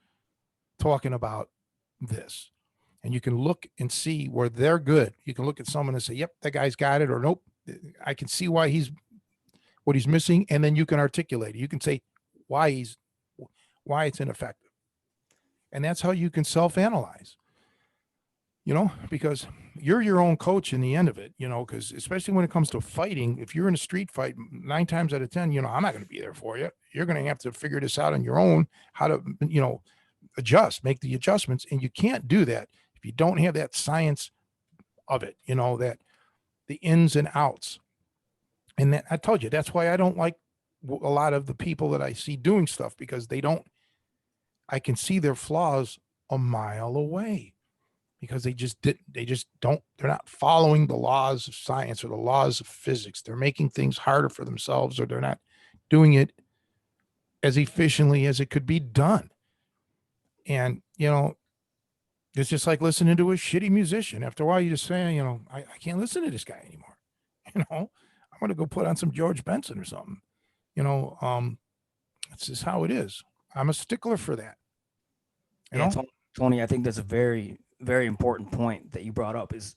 [SPEAKER 1] talking about this. And you can look and see where they're good. You can look at someone and say, yep, that guy's got it, or nope, I can see what he's missing. And then you can articulate it. You can say why it's ineffective. And that's how you can self-analyze, because you're your own coach in the end of it, because especially when it comes to fighting, if you're in a street fight, 9 times out of 10, I'm not going to be there for you. You're going to have to figure this out on your own, how to, make the adjustments. And you can't do that if you don't have that science of it, that the ins and outs. And that, I told you, that's why I don't like a lot of the people that I see doing stuff, because I can see their flaws a mile away, because they're not following the laws of science or the laws of physics. They're making things harder for themselves, or they're not doing it as efficiently as it could be done. And, it's just like listening to a shitty musician. After a while, you just say, I can't listen to this guy anymore. I'm going to go put on some George Benson or something. It's just how it is. I'm a stickler for that.
[SPEAKER 3] Tony, I think that's a very, very important point that you brought up, is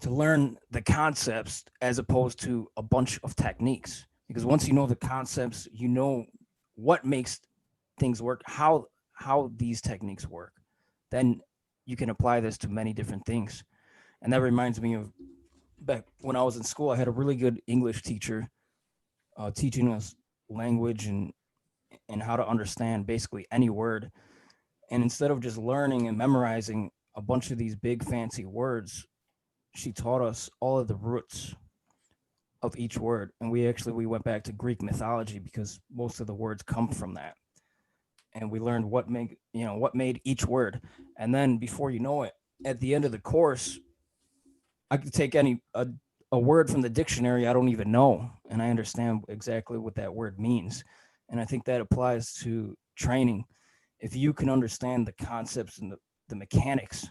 [SPEAKER 3] to learn the concepts as opposed to a bunch of techniques. Because once you know the concepts, you know what makes things work, how these techniques work, then you can apply this to many different things. And that reminds me of back when I was in school. I had a really good English teacher teaching us language and how to understand basically any word. And instead of just learning and memorizing a bunch of these big fancy words, she taught us all of the roots of each word. And we went back to Greek mythology, because most of the words come from that. And we learned what made each word. And then before you know it, at the end of the course, I could take a word from the dictionary I don't even know, and I understand exactly what that word means. And I think that applies to training. If you can understand the concepts and the mechanics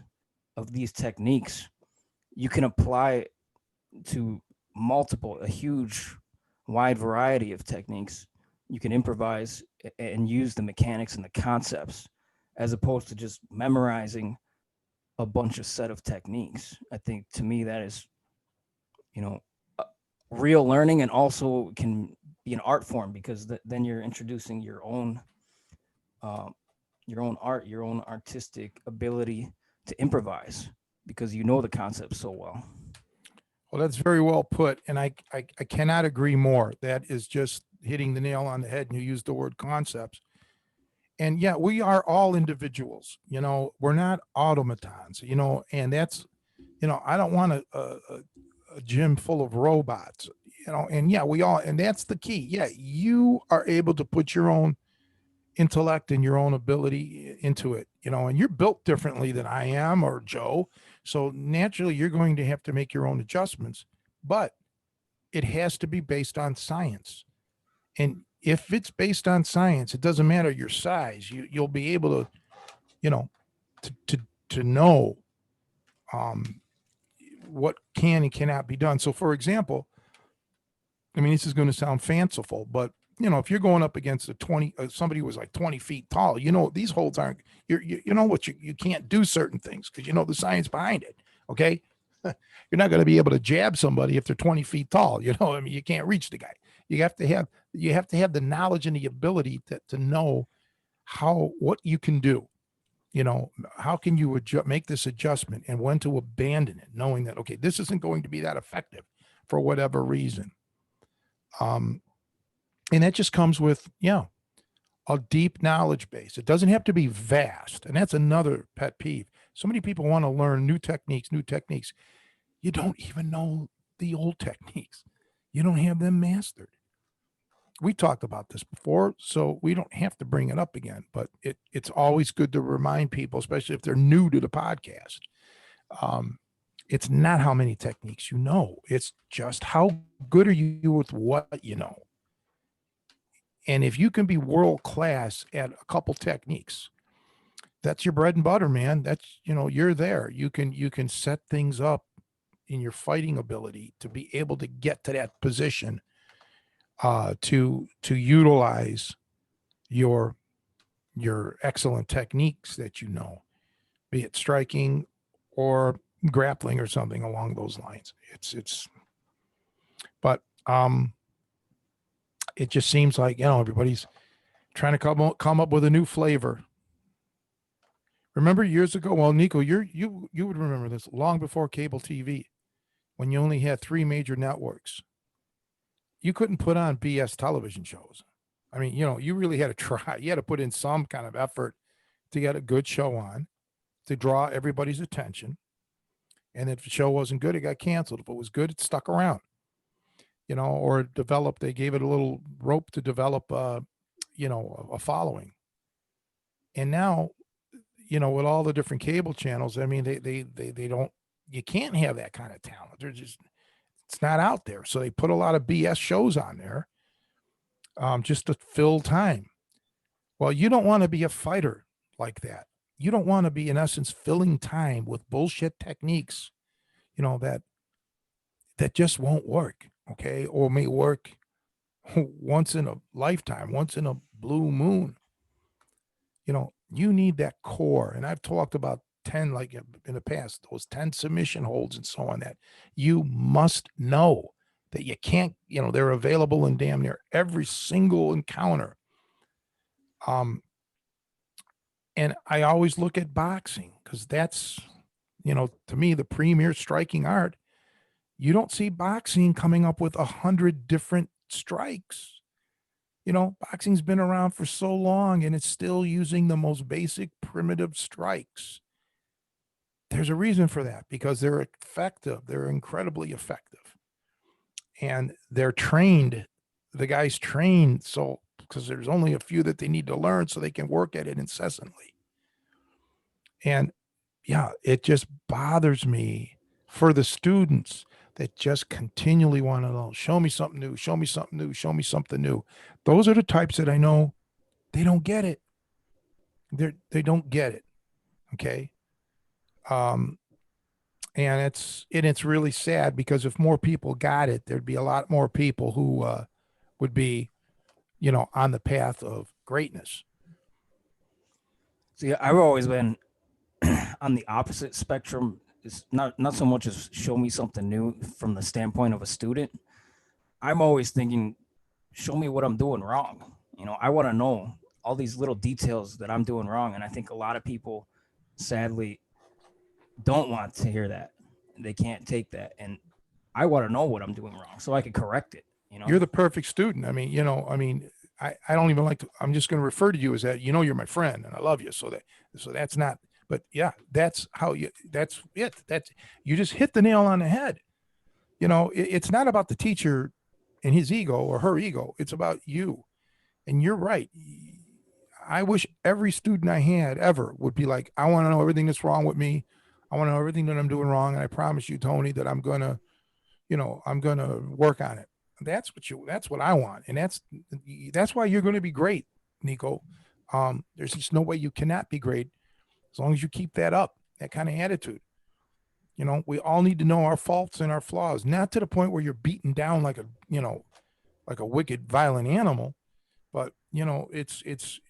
[SPEAKER 3] of these techniques, you can apply to a huge, wide variety of techniques. You can improvise and use the mechanics and the concepts, as opposed to just memorizing a bunch of set of techniques. I think, to me, that is, real learning, and also can be an art form, because then you're introducing your own art, your own artistic ability to improvise, because you know the concept so well.
[SPEAKER 1] Well, that's very well put. And I cannot agree more. That is just hitting the nail on the head. And you used the word concepts. And yeah, we are all individuals, we're not automatons, and that's, I don't want a gym full of robots, and yeah, and that's the key. Yeah, you are able to put your own intellect and your own ability into it, and you're built differently than I am or Joe. So naturally, you're going to have to make your own adjustments, but it has to be based on science. And if it's based on science, it doesn't matter your size. You'll be able to, you know, to know what can and cannot be done. So, for example, I mean, this is going to sound fanciful, but if you're going up against a 20, somebody who was like 20 feet tall, these holds aren't. You know what you can't do certain things because the science behind it. Okay, you're not going to be able to jab somebody if they're 20 feet tall. I mean, you can't reach the guy. You have to have the knowledge and the ability to know what you can do. How can you make this adjustment and when to abandon it, knowing that, okay, this isn't going to be that effective for whatever reason. And that just comes with, a deep knowledge base. It doesn't have to be vast. And that's another pet peeve. So many people want to learn new techniques. You don't even know the old techniques. You don't have them mastered. We talked about this before, so we don't have to bring it up again, but it's always good to remind people, especially if they're new to the podcast. It's not how many techniques you know. It's just how good are you with what you know. And if you can be world class at a couple techniques, that's your bread and butter, man. That's, you're there. You can set things up in your fighting ability to be able to get to that position, to utilize your excellent techniques that be it striking or grappling or something along those lines. But it just seems like everybody's trying to come up with a new flavor. Remember years ago? Well, Nico, you would remember this, long before cable TV, when you only had 3 major networks. You couldn't put on BS television shows. I mean, you really had to try. You had to put in some kind of effort to get a good show on, to draw everybody's attention. And if the show wasn't good, it got canceled. If it was good, it stuck around. Or developed. They gave it a little rope to develop, a following. And now, with all the different cable channels, I mean, they don't. You can't have that kind of talent. It's not out there. So they put a lot of BS shows on there, just to fill time. Well, you don't want to be a fighter like that. You don't want to be, in essence, filling time with bullshit techniques, that just won't work. Okay. Or may work once in a lifetime, once in a blue moon. You need that core. And I've talked about 10, like in the past, those 10 submission holds and so on, that you must know that you can't, they're available in damn near every single encounter. And I always look at boxing because that's, to me, the premier striking art. You don't see boxing coming up with 100 different strikes. Boxing's been around for so long and it's still using the most basic primitive strikes. There's a reason for that, because they're effective. They're incredibly effective. And they're trained. The guy's trained so because there's only a few that they need to learn so they can work at it incessantly. And yeah, it just bothers me for the students that just continually want to know, show me something new, show me something new, show me something new. Those are the types that I know they don't get it. They don't get it. Okay. And it's really sad, because if more people got it, there'd be a lot more people who would be, on the path of greatness.
[SPEAKER 3] See, I've always been on the opposite spectrum. It's not so much as show me something new from the standpoint of a student. I'm always thinking, show me what I'm doing wrong. I want to know all these little details that I'm doing wrong. And I think a lot of people, sadly, don't want to hear that. They can't take that. And I want to know what I'm doing wrong so I can correct it.
[SPEAKER 1] You're the perfect student. I mean, I don't even like to, I'm just going to refer to you as that, you're my friend and I love you. So that's not, but yeah, that's it. You just hit the nail on the head. It's not about the teacher and his ego or her ego. It's about you. And you're right. I wish every student I had ever would be like, I want to know everything that's wrong with me. I want to know everything that I'm doing wrong. And I promise you, Tony, that I'm going to work on it. That's what I want. And that's why you're going to be great, Nico. There's just no way you cannot be great as long as you keep that up, that kind of attitude. We all need to know our faults and our flaws, not to the point where you're beaten down like a wicked, violent animal, but it's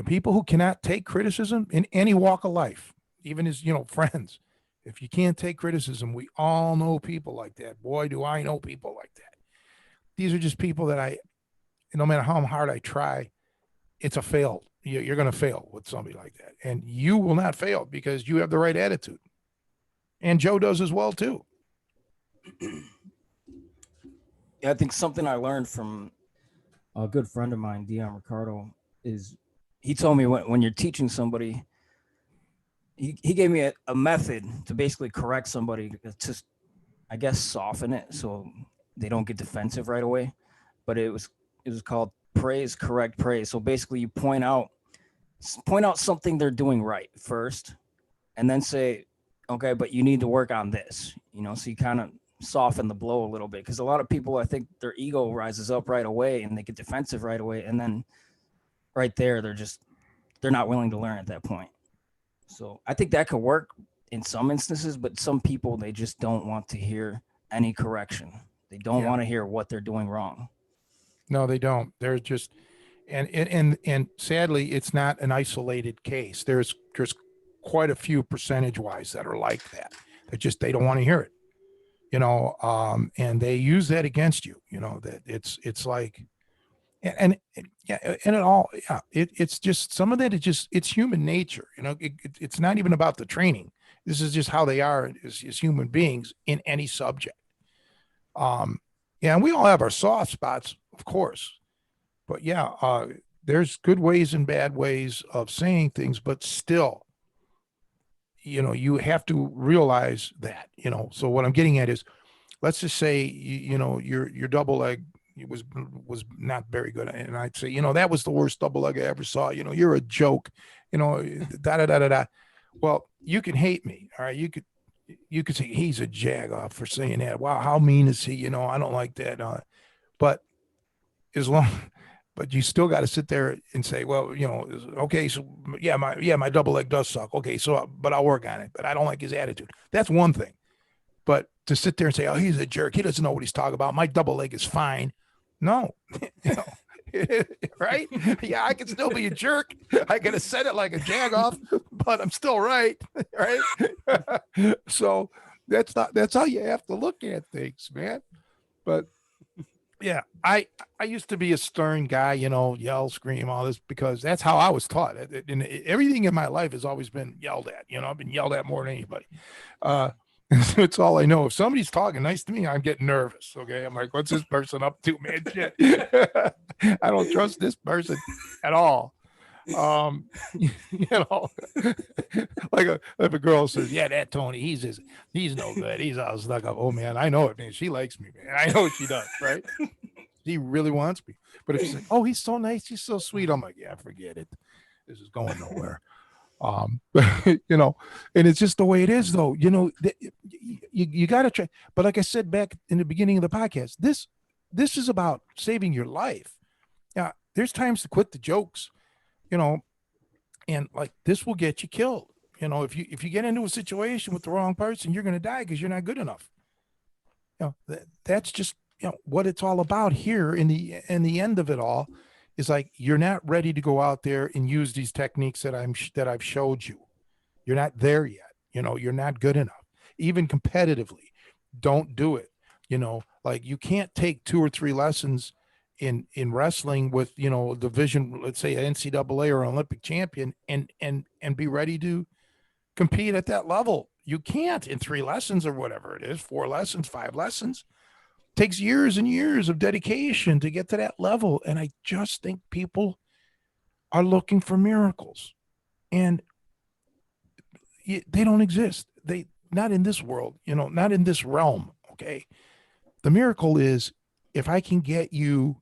[SPEAKER 1] people who cannot take criticism in any walk of life, even as friends. If you can't take criticism, we all know people like that. Boy, do I know people like that. These are just people that no matter how hard I try, it's a fail. You're going to fail with somebody like that, and you will not fail because you have the right attitude. And Joe does as well too.
[SPEAKER 3] Yeah, I think something I learned from a good friend of mine, Dion Ricardo, is he told me when you're teaching somebody, he gave me a method to basically correct somebody, to, I guess, soften it so they don't get defensive right away. But it was called praise, correct, praise. So basically you point out something they're doing right first, and then say, okay, but you need to work on this, so you kind of soften the blow a little bit. Because a lot of people, I think their ego rises up right away and they get defensive right away. And then right there, they're not willing to learn at that point. So I think that could work in some instances, but some people, they just don't want to hear any correction. They don't want to hear what they're doing wrong.
[SPEAKER 1] No, they don't. They're just, and sadly, it's not an isolated case. There's quite a few percentage wise that are like that. They don't want to hear it, and they use that against you, that it's like, and it's just, some of that is just, it's human nature. It's not even about the training. This is just how they are as human beings in any subject. And we all have our soft spots, of course, but there's good ways and bad ways of saying things, but still, you have to realize that, so what I'm getting at is, let's just say, your double leg was not very good. And I'd say, that was the worst double leg I ever saw. You're a joke, da, da, da, da, da. Well, you can hate me. All right. You could say he's a jagoff for saying that. Wow, how mean is he? I don't like that. But but you still got to sit there and say, well, okay, so my double leg does suck. Okay, so but I'll work on it. But I don't like his attitude. That's one thing. But to sit there and say, oh, he's a jerk. He doesn't know what he's talking about. My double leg is fine. No, right? Yeah, I can still be a jerk. I could have said it like a jagoff, but I'm still right. Right. So that's how you have to look at things, man. But yeah, I used to be a stern guy, yell, scream, all this, because that's how I was taught. And everything in my life has always been yelled at. I've been yelled at more than anybody. It's all I know. If somebody's talking nice to me, I'm getting nervous. Okay. I'm like, what's this person up to, man? Shit. I don't trust this person at all. Like if a girl says, yeah, that Tony, he's no good. He's all stuck up. Oh man, I know it, man. She likes me, man. I know she does, right? She really wants me. But if she's like, oh, he's so nice, he's so sweet, I'm like, yeah, forget it. This is going nowhere. And it's just the way it is, though. You got to try. But like I said back in the beginning of the podcast, this is about saving your life. Yeah, there's times to quit the jokes, and like this will get you killed. If you get into a situation with the wrong person, you're going to die because you're not good enough. That's just what it's all about here. In the end of it all, is like, you're not ready to go out there and use these techniques that I've showed you. You're not there yet. You're not good enough. Even competitively, don't do it. Like, you can't take 2 or 3 lessons in wrestling with, division, let's say an NCAA or an Olympic champion, and be ready to compete at that level. You can't in 3 lessons or whatever it is, 4 lessons, 5 lessons. Takes years and years of dedication to get to that level. And I just think people are looking for miracles, and they don't exist. Not in this world, not in this realm. Okay. The miracle is if I can get you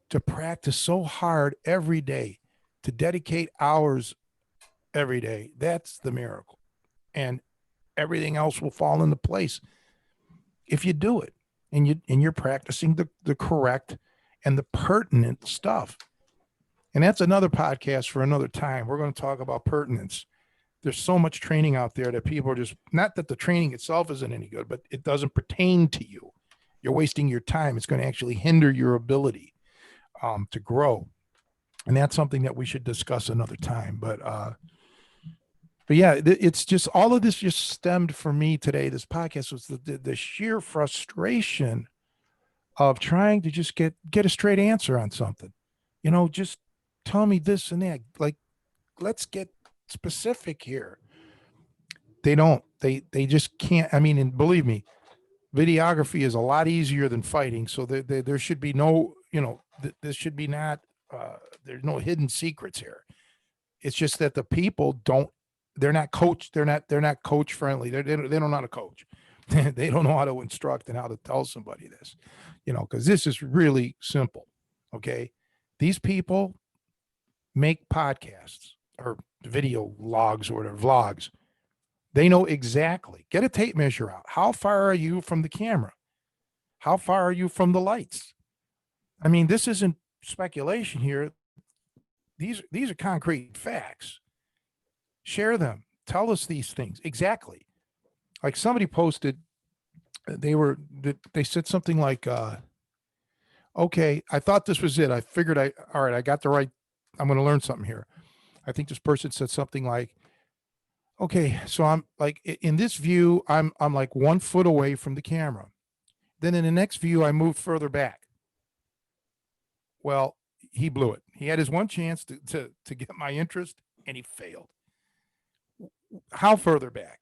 [SPEAKER 1] to practice so hard every day, to dedicate hours every day, that's the miracle. And everything else will fall into place if you do it. and you're practicing the correct and the pertinent stuff. And that's another podcast for another time. We're going to talk about pertinence. There's so much training out there that people are just, not that the training itself isn't any good, but it doesn't pertain to you. You're wasting your time. It's going to actually hinder your ability to grow. And that's something that we should discuss another time. But yeah, it's just, all of this just stemmed for me today. This podcast was the sheer frustration of trying to just get a straight answer on something. Just tell me this and that. Like, let's get specific here. They don't. They just can't. I mean, and believe me, videography is a lot easier than fighting. So there should be no, this should be not. There's no hidden secrets here. It's just that the people don't. They're not coach. They're not coach friendly. They don't know how to coach. They don't know how to instruct and how to tell somebody this. Because this is really simple. Okay, these people make podcasts or video logs or whatever, vlogs. They know exactly. Get a tape measure out. How far are you from the camera? How far are you from the lights? I mean, this isn't speculation here. These are concrete facts. Share them. Tell us these things exactly. Like somebody posted, they said something like, okay, I thought this was it. I figured all right, I got the right, I'm going to learn something here. I think this person said something like, okay, so I'm like, in this view, I'm like 1 foot away from the camera. Then in the next view, I moved further back. Well, he blew it. He had his one chance to get my interest and he failed. How further back?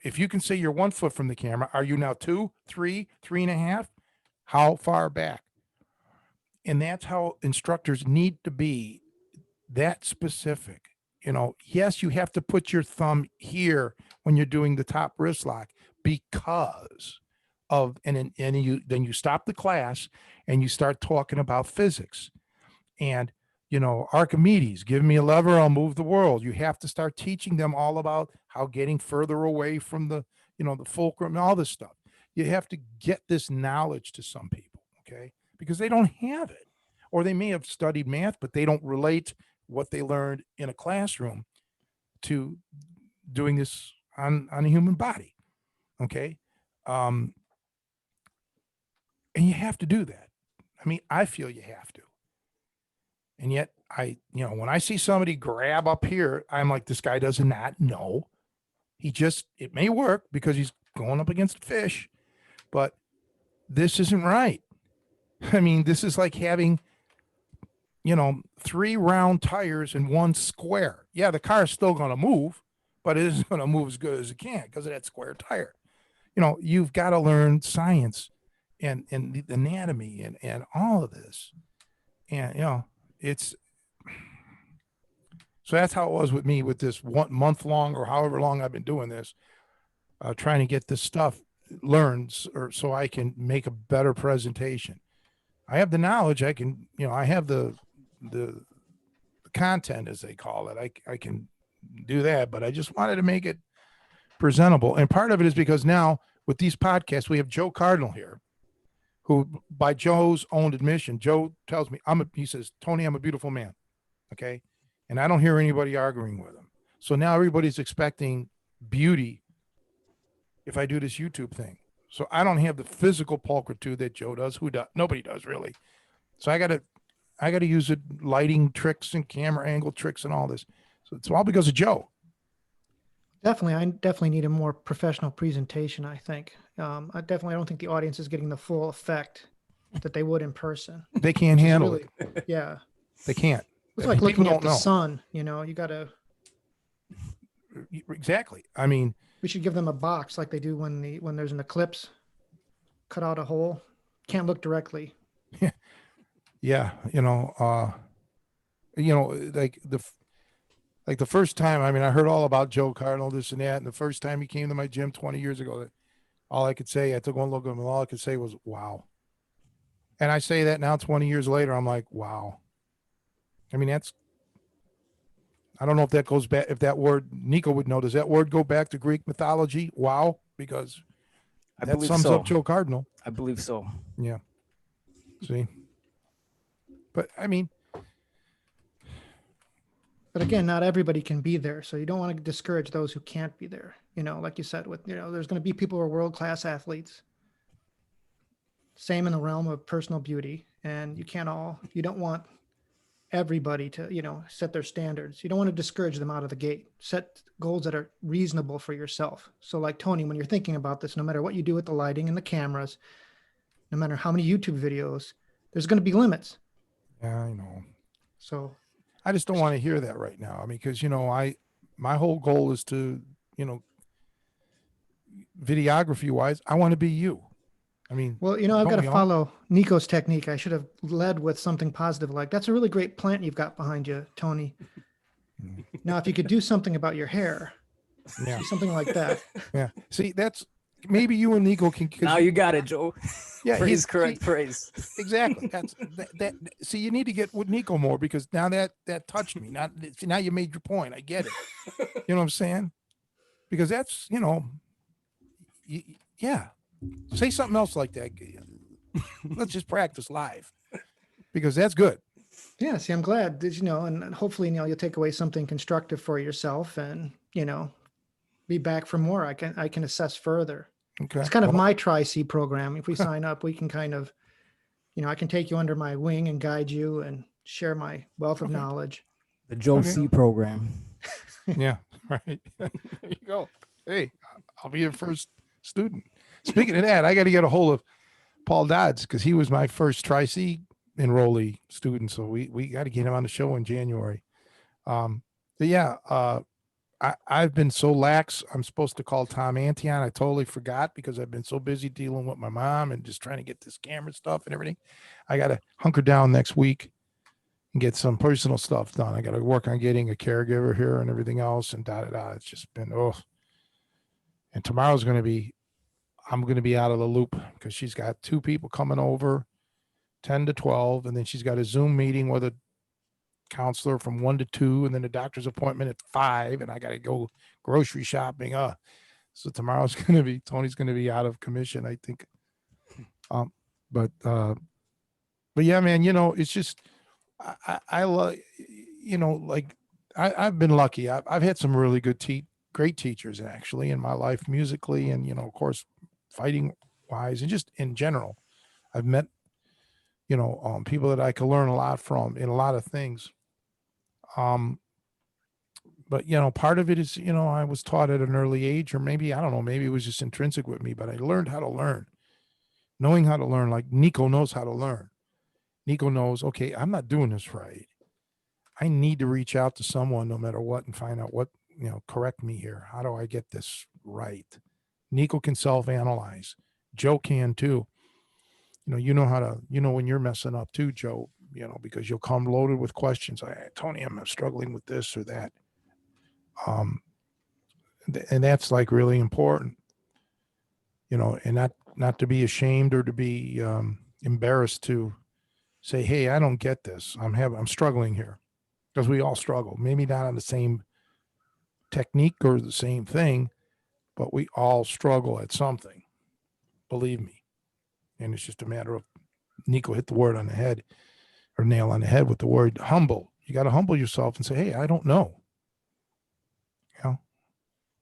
[SPEAKER 1] If you can say you're 1 foot from the camera, are you now 2, 3, 3.5? How far back? And that's how instructors need to be, that specific. Yes, you have to put your thumb here when you're doing the top wrist lock because of, and you stop the class and you start talking about physics. And, Archimedes, give me a lever, I'll move the world. You have to start teaching them all about how getting further away from the fulcrum and all this stuff. You have to get this knowledge to some people, okay? Because they don't have it. Or they may have studied math, but they don't relate what they learned in a classroom to doing this on a human body. Okay. And you have to do that. I mean, I feel you have to. And yet when I see somebody grab up here, I'm like, this guy does not know. It may work because he's going up against a fish, but this isn't right. I mean, this is like having, 3 round tires and 1 square. Yeah, the car is still going to move, but it isn't going to move as good as it can because of that square tire. You've got to learn science and the anatomy and all of this. And, so that's how it was with me with this 1 month long or however long I've been doing this, trying to get this stuff learned so I can make a better presentation. I have the knowledge. I can, I have the content, as they call it. I can do that, but I just wanted to make it presentable. And part of it is because now with these podcasts, we have Joe Cardinal here, who, by Joe's own admission, Joe tells me, he says, Tony, I'm a beautiful man. Okay. And I don't hear anybody arguing with him. So now everybody's expecting beauty if I do this YouTube thing. So I don't have the physical pulchritude that Joe does. Who does? Nobody does really. So I got to use it, lighting tricks and camera angle tricks and all this. So it's all because of Joe.
[SPEAKER 2] Definitely. I definitely need a more professional presentation, I think. I don't think the audience is getting the full effect that they would in person.
[SPEAKER 1] They can't handle it.
[SPEAKER 2] Yeah.
[SPEAKER 1] They can't.
[SPEAKER 2] It's like looking at the sun, you got to.
[SPEAKER 1] Exactly. I mean,
[SPEAKER 2] we should give them a box like they do when there's an eclipse. Cut out a hole. Can't look directly.
[SPEAKER 1] Yeah. Like the first time, I mean, I heard all about Joe Cardinal, this and that. And the first time he came to my gym 20 years ago, all I could say, I took one look at him and all I could say was, wow. And I say that now 20 years later, I'm like, wow. I mean, I don't know if that goes back, if that word, Nico would know, does that word go back to Greek mythology? Wow. Because
[SPEAKER 3] I
[SPEAKER 1] That
[SPEAKER 3] believe
[SPEAKER 1] sums
[SPEAKER 3] so.
[SPEAKER 1] up Joe Cardinal.
[SPEAKER 3] I believe so.
[SPEAKER 1] Yeah. See, but I mean,
[SPEAKER 2] But again, not everybody can be there. So you don't want to discourage those who can't be there. Like you said, there's going to be people who are world-class athletes. Same in the realm of personal beauty. And you don't want everybody to, set their standards. You don't want to discourage them out of the gate. Set goals that are reasonable for yourself. So like Tony, when you're thinking about this, no matter what you do with the lighting and the cameras, no matter how many YouTube videos, there's going to be limits.
[SPEAKER 1] yeah, I know.
[SPEAKER 2] So
[SPEAKER 1] I just don't want to hear that right now. I mean, because my whole goal is to, videography wise, I want to be you. I mean,
[SPEAKER 2] well, I've
[SPEAKER 1] don't
[SPEAKER 2] got to
[SPEAKER 1] we all?
[SPEAKER 2] follow Nico's technique. I should have led with something positive. Like, that's a really great plant you've got behind you, Tony. Now, if you could do something about your hair,
[SPEAKER 1] Yeah,
[SPEAKER 2] something like that.
[SPEAKER 1] yeah. See, that's maybe you and Nico can.
[SPEAKER 3] Now you got it, Joe.
[SPEAKER 1] Yeah,
[SPEAKER 3] Praise, correct
[SPEAKER 1] see,
[SPEAKER 3] praise.
[SPEAKER 1] exactly. That's that. See, you need to get with Nico more because now that touched me. Now you made your point. I get it. You know what I'm saying? Because that's yeah. Say something else like that. Let's just practice live because that's good.
[SPEAKER 2] Yeah, see, I'm glad that, and hopefully, you'll take away something constructive for yourself and, be back for more. I can assess further.
[SPEAKER 1] Okay.
[SPEAKER 2] It's kind of
[SPEAKER 1] Well,
[SPEAKER 2] my Tri-C program. If we sign up, we can kind of, I can take you under my wing and guide you and share my wealth of
[SPEAKER 1] Okay.
[SPEAKER 2] knowledge.
[SPEAKER 3] The Joe
[SPEAKER 1] Okay.
[SPEAKER 3] C program.
[SPEAKER 1] Yeah. Right. There you go. Hey, I'll be your first student. Speaking of that, I got to get a hold of Paul Dodds because he was my first Tri-C enrollee student. So we got to get him on the show in January. But yeah, I've been so lax. I'm supposed to call Tom Antion. I totally forgot because I've been so busy dealing with my mom and just trying to get this camera stuff and everything. I got to hunker down next week and get some personal stuff done. I got to work on getting a caregiver here and everything else and da da da. It's just been And tomorrow's I'm going to be out of the loop because she's got 2 people coming over, 10 to 12, and then she's got a Zoom meeting with a counselor from 1 to 2, and then a doctor's appointment at 5, and I got to go grocery shopping. So tomorrow's Tony's going to be out of commission, I think. But yeah, man, it's just, I love, like I've been lucky. I've had some really good great teachers actually in my life musically. And, of course, fighting wise and just in general, I've met, people that I could learn a lot from in a lot of things. But part of it is, I was taught at an early age, or maybe, I don't know, maybe it was just intrinsic with me, but I learned how to learn, knowing how to learn. Like Nico knows how to learn. Nico knows, okay, I'm not doing this right. I need to reach out to someone no matter what and find out what, correct me here. How do I get this right? Nico can self-analyze. Joe can too. You know how to, when you're messing up too, Joe, because you'll come loaded with questions. Tony, I'm struggling with this or that. And that's like really important, and not to be ashamed or to be embarrassed to say, hey, I don't get this. I'm struggling here, because we all struggle. Maybe not on the same technique or the same thing, but we all struggle at something. Believe me. And it's just a matter of, Nico hit the word on the head, or nail on the head with the word humble. You got to humble yourself and say, hey, I don't know.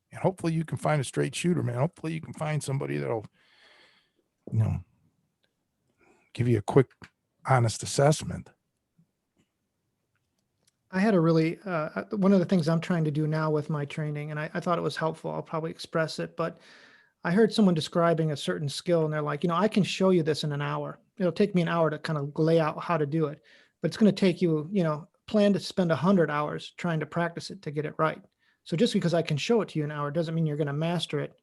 [SPEAKER 1] And hopefully you can find a straight shooter, man. Hopefully you can find somebody that'll, give you a quick, honest assessment.
[SPEAKER 2] I had a really, one of the things I'm trying to do now with my training, and I thought it was helpful. I'll probably express it, but I heard someone describing a certain skill and they're like, I can show you this in an hour. It'll take me an hour to kind of lay out how to do it, but it's going to take you, plan to spend 100 hours trying to practice it to get it right. So just because I can show it to you in an hour doesn't mean you're going to master it.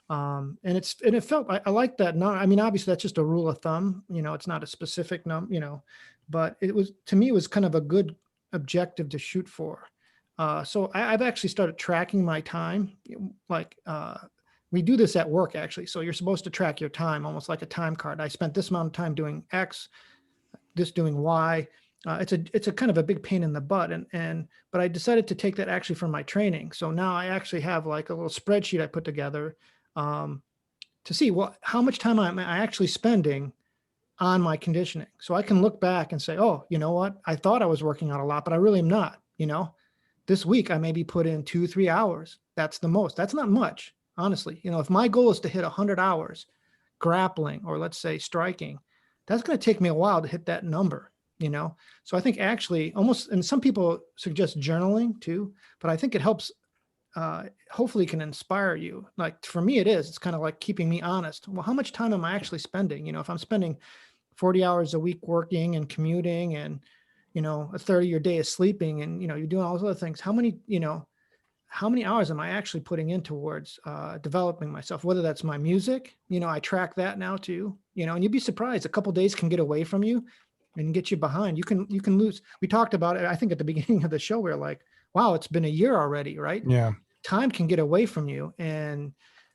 [SPEAKER 2] And it felt, I like that. Obviously that's just a rule of thumb, it's not a specific number, but to me, it was kind of a good objective to shoot for. So I've actually started tracking my time. We do this at work actually. So you're supposed to track your time, almost like a time card. I spent this amount of time doing X, this doing Y. It's a kind of a big pain in the butt. But I decided to take that actually from my training. So now I actually have like a little spreadsheet I put together. to see how much time am I actually spending on my conditioning. So I can look back and say, oh, you know what? I thought I was working out a lot, but I really am not. This week I maybe put in 2-3 hours. That's the most. That's not much, honestly. If my goal is to hit 100 hours grappling, or let's say striking, that's going to take me a while to hit that number. So I think actually almost, and some people suggest journaling too, but I think it helps. Hopefully can inspire you. Like for me, it's kind of like keeping me honest. Well, how much time am I actually spending? If I'm spending 40 hours a week working and commuting, and a third of your day is sleeping, and you're doing all those other things, how many hours am I actually putting in towards developing myself? Whether that's my music, I track that now too, and you'd be surprised. A couple of days can get away from you and get you behind. You can lose. We talked about it, I think, at the beginning of the show. We were like, wow, it's been a year already, right?
[SPEAKER 1] Yeah.
[SPEAKER 2] Time can get away from you. And,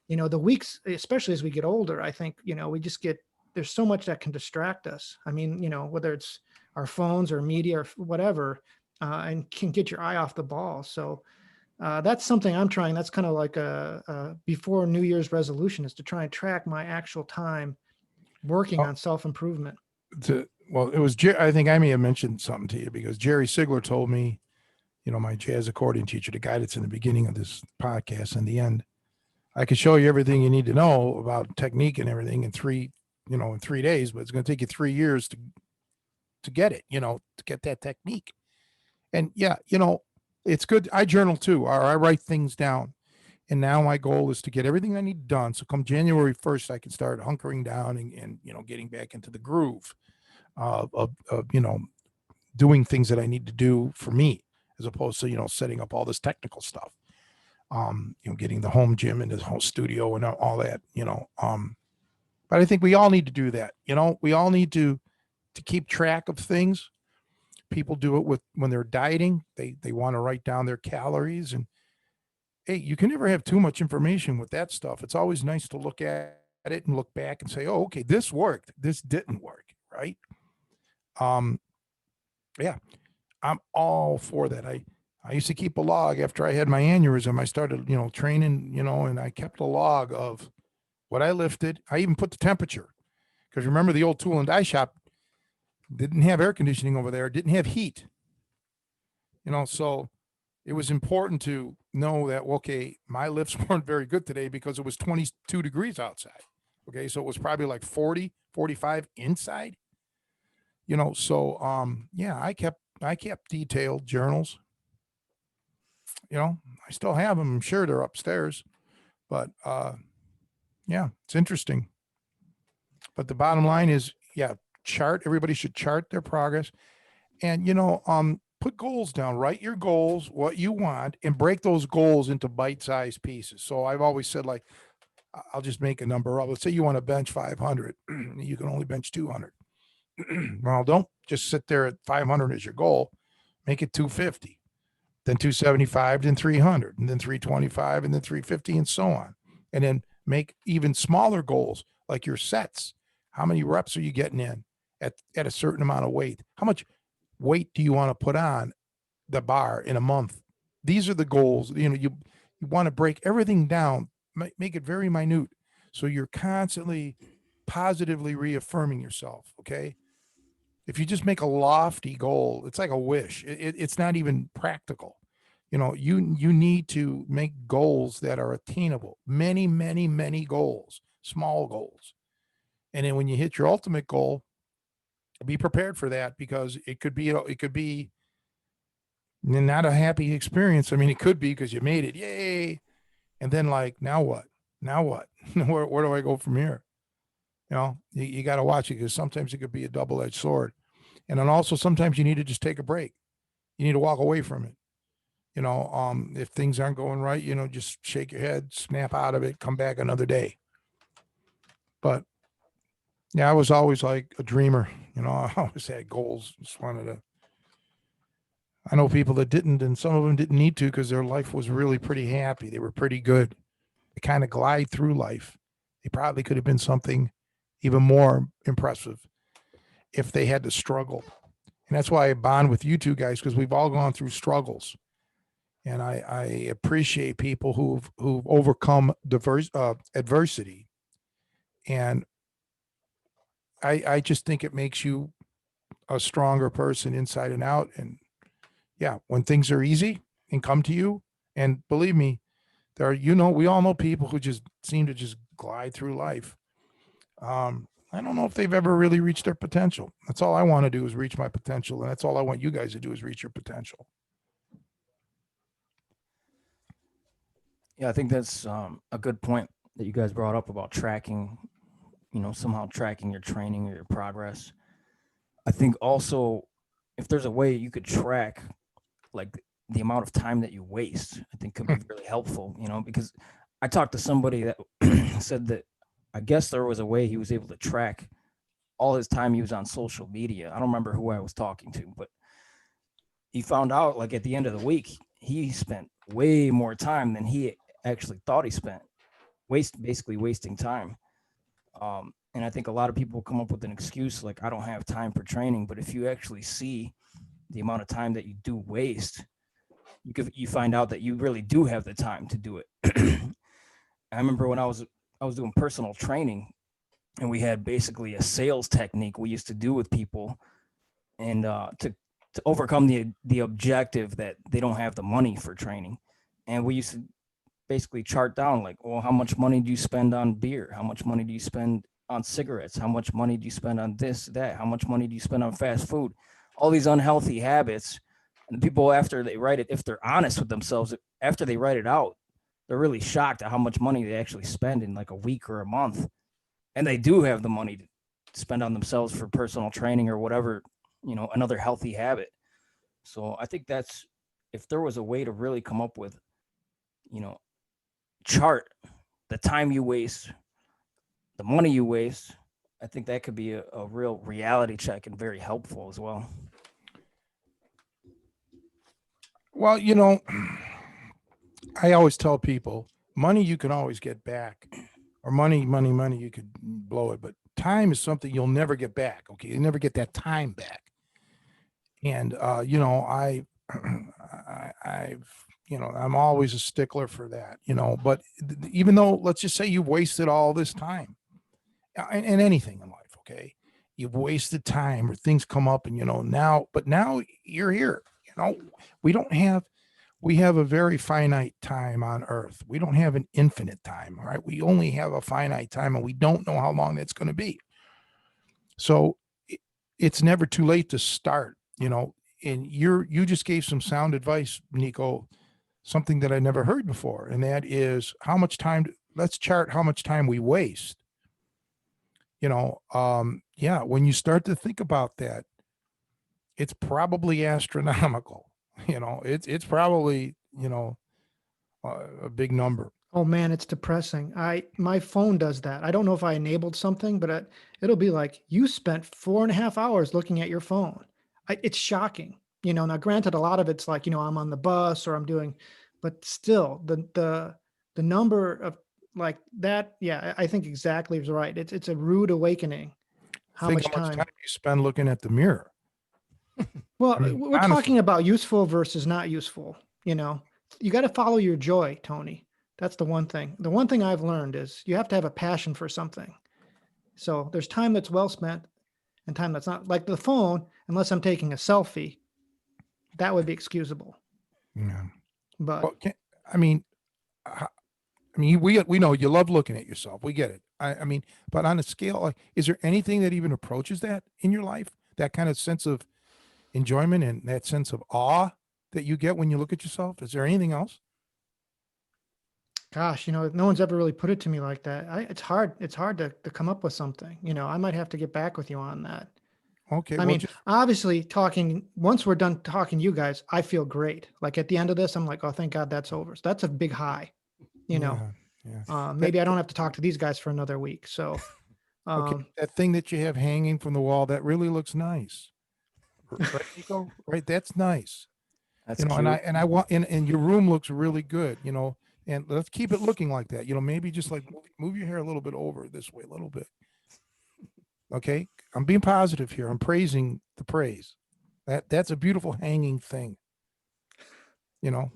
[SPEAKER 2] the weeks, especially as we get older, I think, we just there's so much that can distract us. I mean, whether it's our phones or media or whatever, and can get your eye off the ball. So that's something I'm trying. That's kind of like a before New Year's resolution, is to try and track my actual time working on self-improvement.
[SPEAKER 1] Well, it was, I think I may have mentioned something to you, because Jerry Sigler told me, my jazz accordion teacher, the guy that's in the beginning of this podcast and the end, I could show you everything you need to know about technique and everything in 3 days, but it's going to take you 3 years to get it, to get that technique. And yeah, it's good. I journal too, or I write things down. And now my goal is to get everything I need done. So come January 1st, I can start hunkering down and getting back into the groove of doing things that I need to do for me, as opposed to, setting up all this technical stuff, getting the home gym and the whole studio and all that, but I think we all need to do that. We all need to keep track of things. People do it when they're dieting, they want to write down their calories, and hey, you can never have too much information with that stuff. It's always nice to look at it and look back and say, oh, okay, this worked, this didn't work. Right. Yeah, I'm all for that. I used to keep a log after I had my aneurysm. I started, training, and I kept a log of what I lifted. I even put the temperature, because remember, the old tool and die shop didn't have air conditioning over there, didn't have heat, so it was important to know that, okay, my lifts weren't very good today because it was 22 degrees outside. Okay. So it was probably like 40, 45 inside, so, yeah, I kept detailed journals. I still have them. I'm sure they're upstairs, but, yeah, it's interesting. But the bottom line is, yeah, everybody should chart their progress, and, put goals down, write your goals, what you want, and break those goals into bite-sized pieces. So I've always said, like, I'll just make a number up. Let's say you want to bench 500, you can only bench 200. Well, don't just sit there at 500 as your goal. Make it 250, then 275, then 300, and then 325, and then 350, and so on. And then make even smaller goals, like your sets. How many reps are you getting in at a certain amount of weight? How much weight do you want to put on the bar in a month? These are the goals. You want to break everything down, make it very minute, so you're constantly positively reaffirming yourself. Okay. If you just make a lofty goal, it's like a wish. It's not even practical. You need to make goals that are attainable. Many, many, many goals, small goals. And then when you hit your ultimate goal, be prepared for that, because it could be not a happy experience. I mean, it could be, because you made it, yay. And then, like, now what? where do I go from here? You got to watch it, because sometimes it could be a double-edged sword. And then also sometimes you need to just take a break. You need to walk away from it. If things aren't going right, just shake your head, snap out of it, come back another day. But yeah, I was always like a dreamer. I always had goals. I know people that didn't, and some of them didn't need to, because their life was really pretty happy. They were pretty good. They kind of glide through life. They probably could have been something even more impressive if they had to struggle. And that's why I bond with you two guys, because we've all gone through struggles. And I appreciate people who've overcome adversity And I just think it makes you a stronger person inside and out. And yeah, when things are easy and come to you, and believe me, there are, we all know people who just seem to just glide through life. I don't know if they've ever really reached their potential. That's all I want to do is reach my potential. And that's all I want you guys to do is reach your potential.
[SPEAKER 3] Yeah, I think that's a good point that you guys brought up about tracking, somehow tracking your training or your progress. I think also if there's a way you could track like the amount of time that you waste, I think could be really helpful, because I talked to somebody that said that I guess there was a way he was able to track all his time he was on social media. I don't remember who I was talking to, but he found out like at the end of the week, he spent way more time than he actually thought he spent, basically wasting time. And I think a lot of people come up with an excuse like, I don't have time for training. But if you actually see the amount of time that you do waste, you find out that you really do have the time to do it. I remember when I was doing personal training, and we had basically a sales technique we used to do with people, and to overcome the objective that they don't have the money for training, and we used to basically chart down like, well, how much money do you spend on beer? How much money do you spend on cigarettes? How much money do you spend on this, that? How much money do you spend on fast food? All these unhealthy habits. And the people, after they write it, if they're honest with themselves, after they write it out, they're really shocked at how much money they actually spend in like a week or a month. And they do have the money to spend on themselves for personal training or whatever, another healthy habit. So I think that's, if there was a way to really come up with, you know, chart the time you waste, the money you waste, I think that could be a real reality check and very helpful as well.
[SPEAKER 1] Well, I always tell people money you can always get back, or money, you could blow it, but time is something you'll never get back. Okay. You never get that time back. And, I'm always a stickler for that, but even though, let's just say you've wasted all this time in anything in life. Okay. You've wasted time or things come up and, now you're here, we don't have, we have a very finite time on earth. We don't have an infinite time. All right. We only have a finite time and we don't know how long that's going to be. So it's never too late to start, and you just gave some sound advice, Nico, something that I never heard before. And that is how much time, let's chart how much time we waste. Yeah, when you start to think about that, it's probably astronomical. It's probably, a big number.
[SPEAKER 2] Oh man, it's depressing. My phone does that. I don't know if I enabled something, but it'll be like you spent 4.5 hours looking at your phone. It's shocking. Now granted, a lot of it's like, I'm on the bus or I'm doing, but still the number of like that. Yeah, I think exactly is right. It's a rude awakening. How
[SPEAKER 1] Think
[SPEAKER 2] much
[SPEAKER 1] how much
[SPEAKER 2] time?
[SPEAKER 1] time you spend looking at the mirror.
[SPEAKER 2] Well,
[SPEAKER 1] I mean,
[SPEAKER 2] we're
[SPEAKER 1] honestly.
[SPEAKER 2] talking about useful versus not useful. You got to follow your joy, Tony. That's the one thing. The one thing I've learned is you have to have a passion for something. So there's time that's well spent and time that's not. Like the phone, unless I'm taking a selfie, that would be excusable.
[SPEAKER 1] Yeah.
[SPEAKER 2] But
[SPEAKER 1] Well, I mean, we know you love looking at yourself. We get it. I mean, but on a scale, like, is there anything that even approaches that in your life? That kind of sense of enjoyment and that sense of awe that you get when you look at yourself? Is there anything else?
[SPEAKER 2] gosh, no one's ever really put it to me like that. It's hard. It's hard to come up with something. I might have to get back with you on that.
[SPEAKER 1] Okay.
[SPEAKER 2] I
[SPEAKER 1] Well,
[SPEAKER 2] mean, obviously, once we're done talking to you guys, I feel great. Like at the end of this, I'm like, oh, thank God that's over. So that's a big high, you know.
[SPEAKER 1] yeah.
[SPEAKER 2] Maybe I don't have to talk to these guys for another week. So,
[SPEAKER 1] Okay. That thing that you have hanging from the wall, that really looks nice. Right, Nico? Right. That's nice.
[SPEAKER 3] That's
[SPEAKER 1] And
[SPEAKER 3] cute.
[SPEAKER 1] I want, and your room looks really good, and let's keep it looking like that. Maybe just like move your hair a little bit over this way, a little bit. Okay. I'm being positive here. I'm praising the praise. That's a beautiful hanging thing, because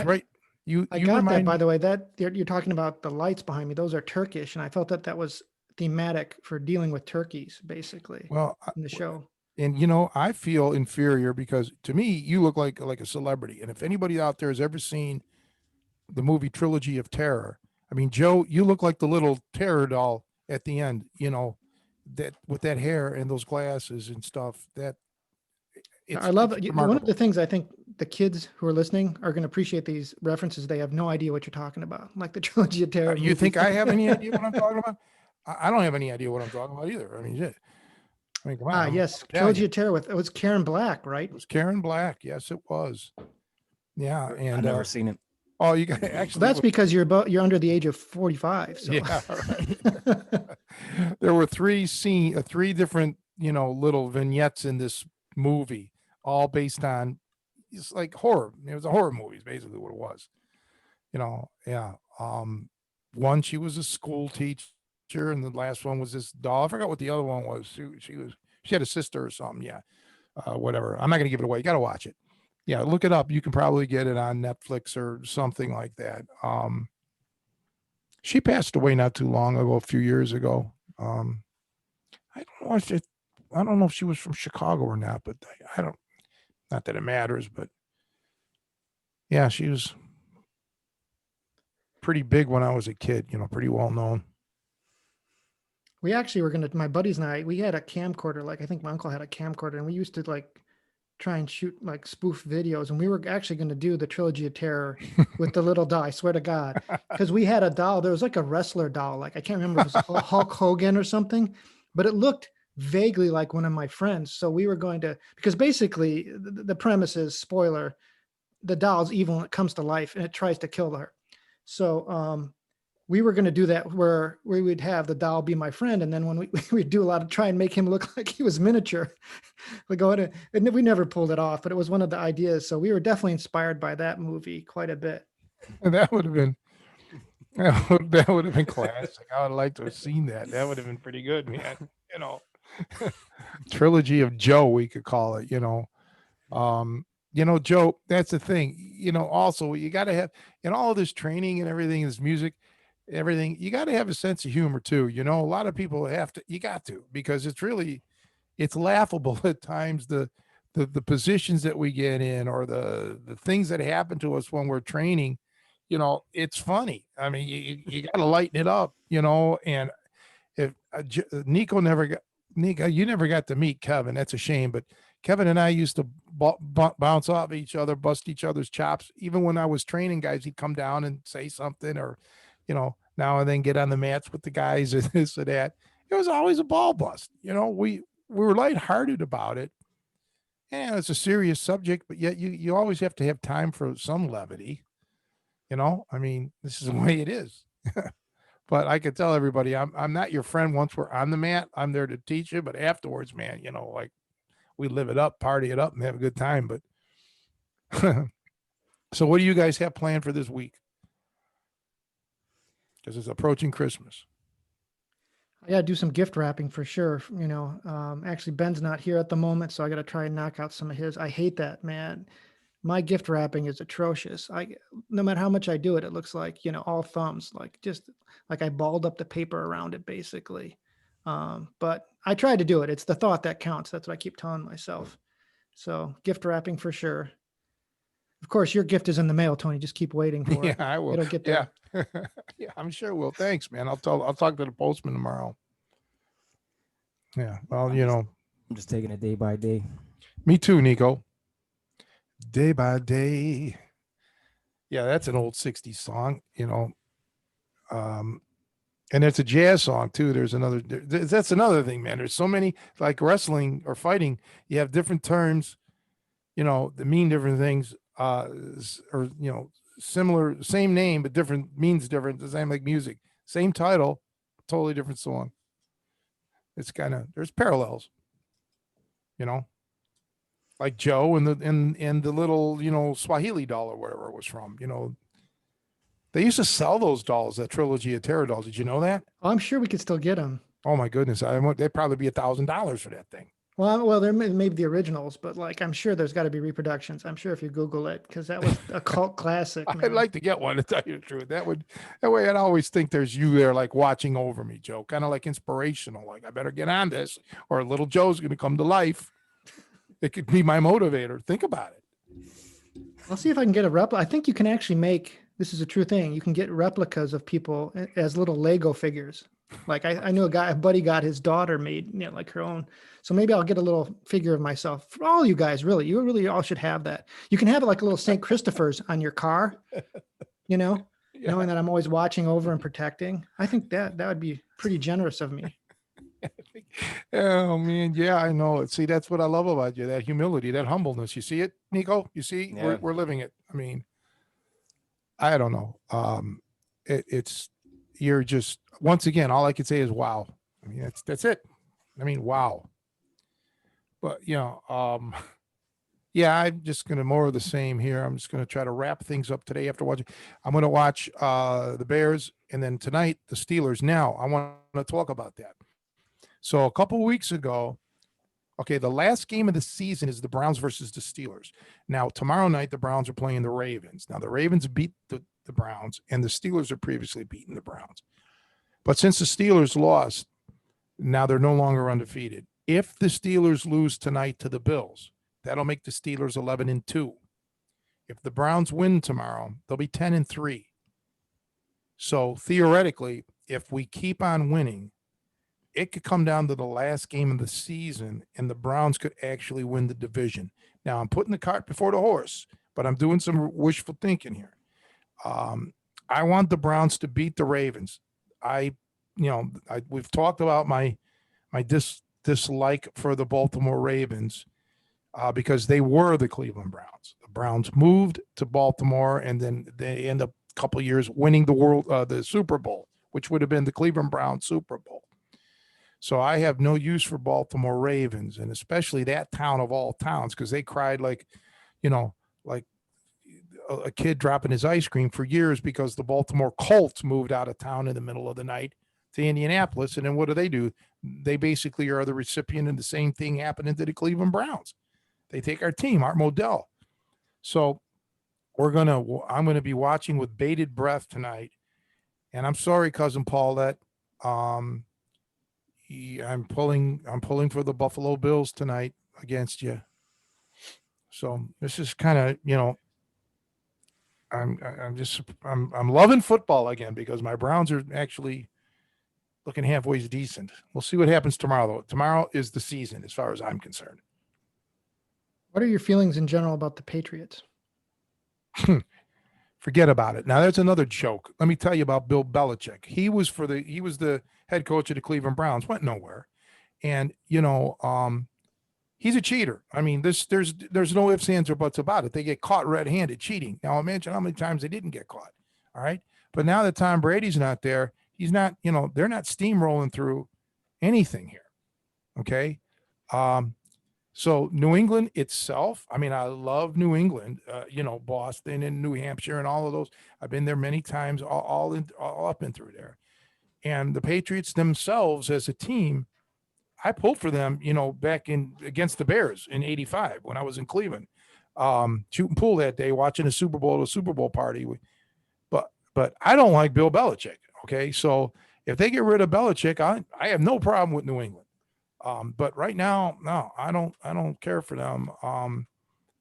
[SPEAKER 1] right.
[SPEAKER 2] I
[SPEAKER 1] You
[SPEAKER 2] got that,
[SPEAKER 1] remind
[SPEAKER 2] by
[SPEAKER 1] me.
[SPEAKER 2] the way. That you're talking about the lights behind me. Those are Turkish, and I felt that was thematic for dealing with turkeys, basically,
[SPEAKER 1] Well,
[SPEAKER 2] in the show.
[SPEAKER 1] and I feel inferior because to me you look like a celebrity. And if anybody out there has ever seen the movie Trilogy of Terror, I mean, Joe, you look like the little terror doll at the end, that with that hair and those glasses and stuff. That
[SPEAKER 2] I love
[SPEAKER 1] it's
[SPEAKER 2] it. One of
[SPEAKER 1] remarkable.
[SPEAKER 2] the things I think the kids who are listening are going to appreciate these references. They have no idea what you're talking about, like the Trilogy of Terror
[SPEAKER 1] You think
[SPEAKER 2] movies.
[SPEAKER 1] I have any idea what I'm talking about? I don't have any idea what I'm talking about either. I mean, shit. I mean, come on, I'm
[SPEAKER 2] Yes, Trilogy
[SPEAKER 1] Italian.
[SPEAKER 2] of Terror with it was Karen Black, right?
[SPEAKER 1] It was Karen Black. Yes, it was. Yeah,
[SPEAKER 3] I've
[SPEAKER 1] and
[SPEAKER 3] never seen it.
[SPEAKER 1] oh, you got
[SPEAKER 2] Well,
[SPEAKER 1] actually.
[SPEAKER 2] that's because you're under the age of 45. So
[SPEAKER 1] Yeah, right. There were three different, little vignettes in this movie, all based on it's like horror. It was a horror movie, is basically what it was. Yeah. One, she was a school teacher, and the last one was this doll. I forgot what the other one was. She had a sister or something. Yeah. Whatever. I'm not gonna give it away. You gotta watch it. Yeah, look it up. You can probably get it on Netflix or something like that. She passed away not too long ago, a few years ago. I don't know if I don't know if she was from Chicago or not, but I don't. Not that it matters, but yeah, she was pretty big when I was a kid. Pretty well known.
[SPEAKER 2] we actually were my buddies and I, we had a camcorder. Like I think my uncle had a camcorder, and we used to like try and shoot like spoof videos. And we were actually going to do the Trilogy of Terror with the little doll. I swear to God, because we had a doll. There was like a wrestler doll. Like I can't remember if it was Hulk Hogan or something, but it looked vaguely like one of my friends. So we were going to, because basically the premise is, spoiler, the doll's evil and it comes to life and it tries to kill her. So we were going to do that where we would have the doll be my friend. And then when we'd do a lot of try and make him look like he was miniature, we go in and we never pulled it off, but it was one of the ideas. So we were definitely inspired by that movie quite a bit.
[SPEAKER 1] That would have been that would have been classic. I would like to have seen that. That would have been pretty good, man. Trilogy of Joe, we could call it. Joe, that's the thing. Also you got to have in all this training and everything, this music, everything. You got to have a sense of humor too. A lot of people have to. You got to because it's laughable at times the positions that we get in or the things that happen to us when we're training. It's funny. I mean, you got to lighten it up. And if Nico you never got to meet Kevin. That's a shame. But Kevin and I used to bounce off each other, bust each other's chops. Even when I was training guys, he'd come down and say something, or now and then get on the mats with the guys and this or that. It was always a ball bust. We were lighthearted about it. Yeah, it's a serious subject, but yet you always have to have time for some levity. I mean, this is the way it is. But I could tell everybody I'm not your friend once we're on the mat. I'm there to teach you, but afterwards, man, like we live it up, party it up, and have a good time. But so what do you guys have planned for this week? Because it's approaching Christmas.
[SPEAKER 2] I got to do some gift wrapping for sure. Actually Ben's not here at the moment, so I got to try and knock out some of his. I hate that, man. My gift wrapping is atrocious. No matter how much I do it, it looks like, all thumbs, like just like I balled up the paper around it basically. But I try to do it. It's the thought that counts. That's what I keep telling myself. So gift wrapping for sure. Of course, your gift is in the mail, Tony. Just keep waiting for it.
[SPEAKER 1] Yeah, I will.
[SPEAKER 2] It'll get there.
[SPEAKER 1] Yeah. Yeah, I'm sure. Well, thanks, man. I'll talk to the postman tomorrow. Yeah. Well,
[SPEAKER 3] I'm just taking it day by day.
[SPEAKER 1] Me too, Nico. Day by day. Yeah, that's an old 60s song, and it's a jazz song too. That's another thing, man. There's so many, like wrestling or fighting, you have different terms, that mean different things, or similar, same name but different means different. The same like music, same title, totally different song. It's there's parallels, like Joe and the little Swahili doll or wherever it was from. They used to sell those dolls, that Trilogy of Terror dolls. Did you know that?
[SPEAKER 2] I'm sure we could still get them.
[SPEAKER 1] Oh my goodness! They'd probably be $1,000 for that thing.
[SPEAKER 2] Well, there may be the originals, but like I'm sure there's got to be reproductions. I'm sure if you Google it, because that was a cult classic,
[SPEAKER 1] I'd
[SPEAKER 2] man.
[SPEAKER 1] like to get one, to tell you the truth. That way I'd always think there's you there like watching over me, Joe. Kind of like inspirational. Like I better get on this or little Joe's going to come to life. It could be my motivator. Think about it.
[SPEAKER 2] I'll see if I can get a replica. I think you can actually make, this is a true thing. You can get replicas of people as little Lego figures. Like I knew a buddy got his daughter made, like her own. So maybe I'll get a little figure of myself for all you guys. Really, you really all should have that. You can have it like a little St. Christopher's on your car,
[SPEAKER 1] Yeah.
[SPEAKER 2] knowing that I'm always watching over and protecting. I think that would be pretty generous of me.
[SPEAKER 1] Oh man, yeah, I know it. See, that's what I love about you, that humility, that humbleness. You see it, Nico? You see,
[SPEAKER 3] Yeah.
[SPEAKER 1] we're living it. I mean, I don't know. It's you're just once again, all I can say is wow. I mean, that's it. I mean, wow. But yeah, I'm just gonna more of the same here. I'm just gonna try to wrap things up today after watching. I'm gonna watch the Bears and then tonight the Steelers. Now I want to talk about that. So a couple weeks ago, okay, the last game of the season is the Browns versus the Steelers. Now, tomorrow night, the Browns are playing the Ravens. Now, the Ravens beat the Browns, and the Steelers are previously beaten the Browns. But since the Steelers lost, now they're no longer undefeated. If the Steelers lose tonight to the Bills, that'll make the Steelers 11-2. If the Browns win tomorrow, they'll be 10-3. So theoretically, if we keep on winning, it could come down to the last game of the season and the Browns could actually win the division. Now I'm putting the cart before the horse, but I'm doing some wishful thinking here. I want the Browns to beat the Ravens. We've talked about my dislike for the Baltimore Ravens because they were the Cleveland Browns. The Browns moved to Baltimore and then they end up a couple of years winning the Super Bowl, which would have been the Cleveland Browns Super Bowl. So I have no use for Baltimore Ravens, and especially that town of all towns, because they cried like a kid dropping his ice cream for years because the Baltimore Colts moved out of town in the middle of the night to Indianapolis. And then what do? They basically are the recipient of the same thing happening to the Cleveland Browns. They take our team, Art Modell. So I'm going to be watching with bated breath tonight. And I'm sorry, cousin Paulette. I'm pulling for the Buffalo Bills tonight against you. So this is kind of, I'm loving football again because my Browns are actually looking halfway decent. We'll see what happens tomorrow though. Tomorrow is the season as far as I'm concerned.
[SPEAKER 2] What are your feelings in general about the Patriots?
[SPEAKER 1] Forget about it. Now there's another joke. Let me tell you about Bill Belichick. He was the head coach of the Cleveland Browns, went nowhere. And he's a cheater. I mean, there's no ifs, ands, or buts about it. They get caught red-handed cheating. Now imagine how many times they didn't get caught. All right. But now that Tom Brady's not there, he's not, they're not steamrolling through anything here. Okay. So New England itself, I mean, I love New England, Boston and New Hampshire and all of those. I've been there many times, all up and through there. And the Patriots themselves as a team, I pulled for them, back against the Bears in '85 when I was in Cleveland, shooting pool that day, watching a Super Bowl party. But I don't like Bill Belichick. Okay, so if they get rid of Belichick, I have no problem with New England. But right now, no, I don't care for them.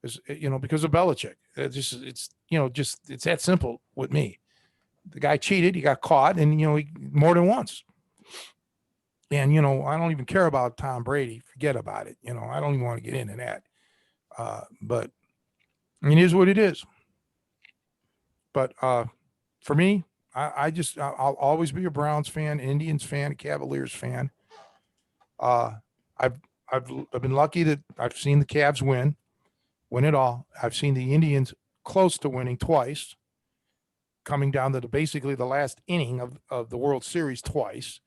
[SPEAKER 1] Because of Belichick. It's that simple with me. The guy cheated, he got caught, and more than once. And I don't even care about Tom Brady. Forget about it. I don't even want to get into that. But I mean, it is what it is. But for me, I'll always be a Browns fan, Indians fan, Cavaliers fan. I've been lucky that I've seen the Cavs win it all. I've seen the Indians close to winning twice, coming down to basically the last inning of the World Series twice.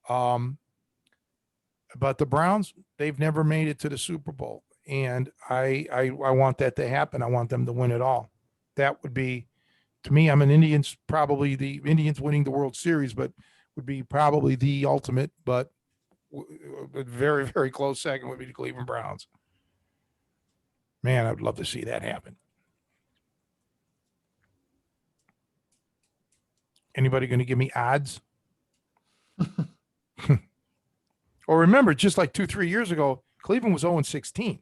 [SPEAKER 1] But the Browns, they've never made it to the Super Bowl, and I want that to happen. I want them to win it all. That would be, to me, I'm an Indians, probably the Indians winning the World Series, but would be probably the ultimate. But A very, very close second would be the Cleveland Browns. Man, I'd love to see that happen. Anybody going to give me odds? Or remember, just like 2-3 years ago, Cleveland was 0-16.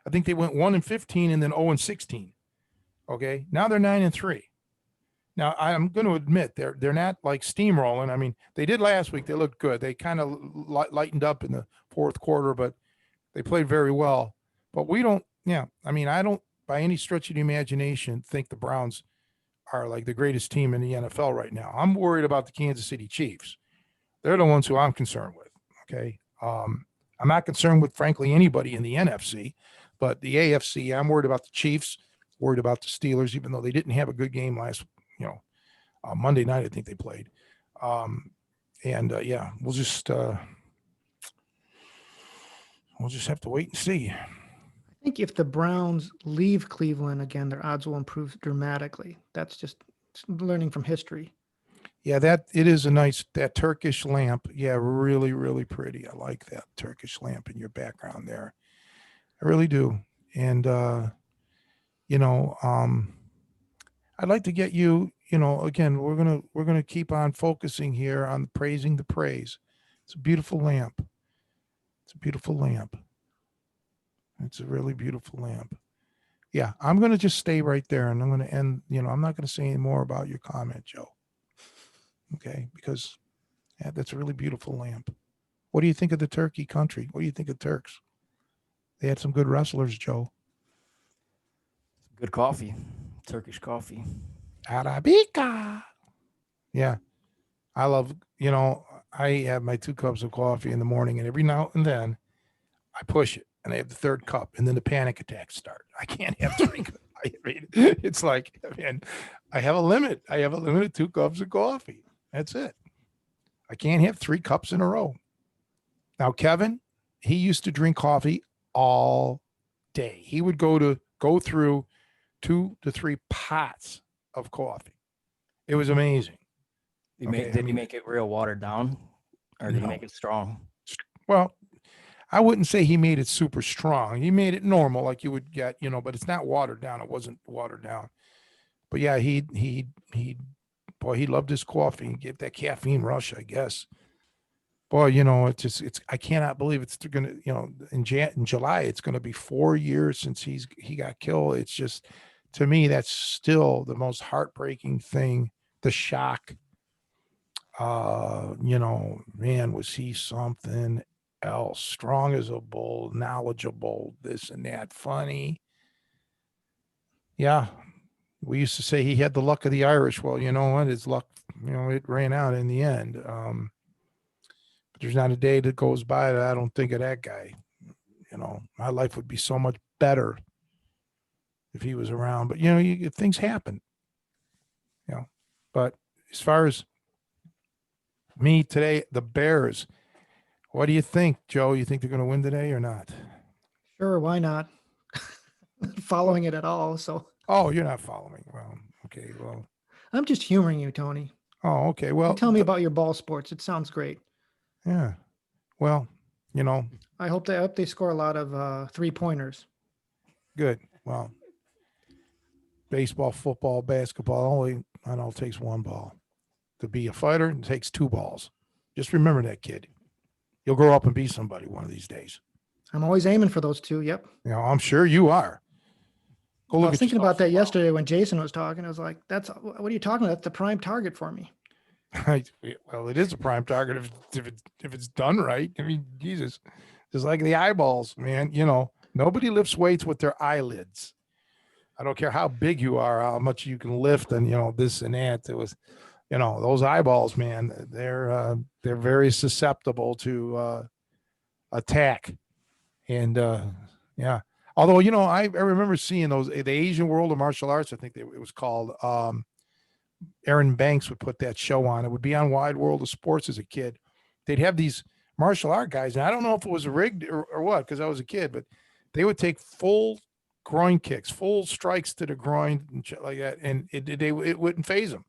[SPEAKER 1] I think they went 1-15 and then 0-16. Okay, now they're 9-3. Now I'm going to admit they're not like steamrolling. I mean, they did last week. They looked good. They kind of lightened up in the fourth quarter, but they played very well. But we don't. Yeah, I mean, I don't by any stretch of the imagination think the Browns are like the greatest team in the NFL right now. I'm worried about the Kansas City Chiefs. They're the ones who I'm concerned with. Okay. I'm not concerned with, frankly, anybody in the NFC, but the AFC, I'm worried about the Chiefs, worried about the Steelers, even though they didn't have a good game last, Monday night, I think they played. Yeah, we'll just have to wait and see.
[SPEAKER 2] I think if the Browns leave Cleveland again, their odds will improve dramatically. That's just learning from history.
[SPEAKER 1] Yeah, it is that Turkish lamp. Yeah, really, really pretty. I like that Turkish lamp in your background there. I really do. And, I'd like to get you, again, we're going to keep on focusing here on praising the praise. It's a beautiful lamp. It's a beautiful lamp. It's a really beautiful lamp. Yeah, I'm going to just stay right there and I'm going to end, I'm not going to say any more about your comment, Joe. Okay, because that's a really beautiful lamp. What do you think of the Turkey country? What do you think of Turks? They had some good wrestlers, Joe.
[SPEAKER 3] Good coffee, Turkish coffee.
[SPEAKER 1] Arabica. Yeah, I love, I have my 2 cups of coffee in the morning, and every now and then I push it, and I have the 3rd cup, and then the panic attacks start. I can't have 3. It's like, man, I have a limit. I have a limit of 2 cups of coffee. That's it. I can't have 3 cups in a row. Now, Kevin, he used to drink coffee all day. He would go through 2 to 3 pots of coffee. It was amazing.
[SPEAKER 3] Did he make it real watered down, or did he make it strong?
[SPEAKER 1] Well, I wouldn't say he made it super strong. He made it normal, like you would get, but it's not watered down. It wasn't watered down. But yeah, he loved his coffee and gave that caffeine rush, I guess. Boy, I cannot believe it's going to, in July, it's going to be 4 years since he got killed. It's just, to me, that's still the most heartbreaking thing. The shock. Man, was he something else? Strong as a bull, knowledgeable, this and that, funny. Yeah. We used to say he had the luck of the Irish. Well, you know what? His luck, it ran out in the end. But there's not a day that goes by that I don't think of that guy. My life would be so much better if he was around. But, things happen. But as far as me today, the Bears, what do you think, Joe? You think they're going to win today or not?
[SPEAKER 2] Sure, why not? Following it at all, so.
[SPEAKER 1] Oh, you're not following. Well, okay, well.
[SPEAKER 2] I'm just humoring you, Tony.
[SPEAKER 1] Oh, okay, well.
[SPEAKER 2] Tell me about your ball sports. It sounds great.
[SPEAKER 1] Yeah, well,
[SPEAKER 2] I hope they score a lot of 3-pointers.
[SPEAKER 1] Good. Well, baseball, football, basketball, it takes 1 ball. To be a fighter, it takes 2 balls. Just remember that, kid. You'll grow up and be somebody one of these days.
[SPEAKER 2] I'm always aiming for those 2. Yep.
[SPEAKER 1] I'm sure you are.
[SPEAKER 2] I was thinking about that yesterday when Jason was talking. I was like, what are you talking about? That's the prime target for me.
[SPEAKER 1] Well, it is a prime target if it's done right. I mean, Jesus, just like the eyeballs, man. Nobody lifts weights with their eyelids. I don't care how big you are, how much you can lift, and this and that. It was, those eyeballs, man. They're very susceptible to attack, and yeah. Although I remember seeing those the Asian World of Martial Arts. I think it was called. Aaron Banks would put that show on. It would be on Wide World of Sports as a kid. They'd have these martial art guys, and I don't know if it was rigged or what, because I was a kid, but they would take full groin kicks, full strikes to the groin and shit like that, and it wouldn't phase them.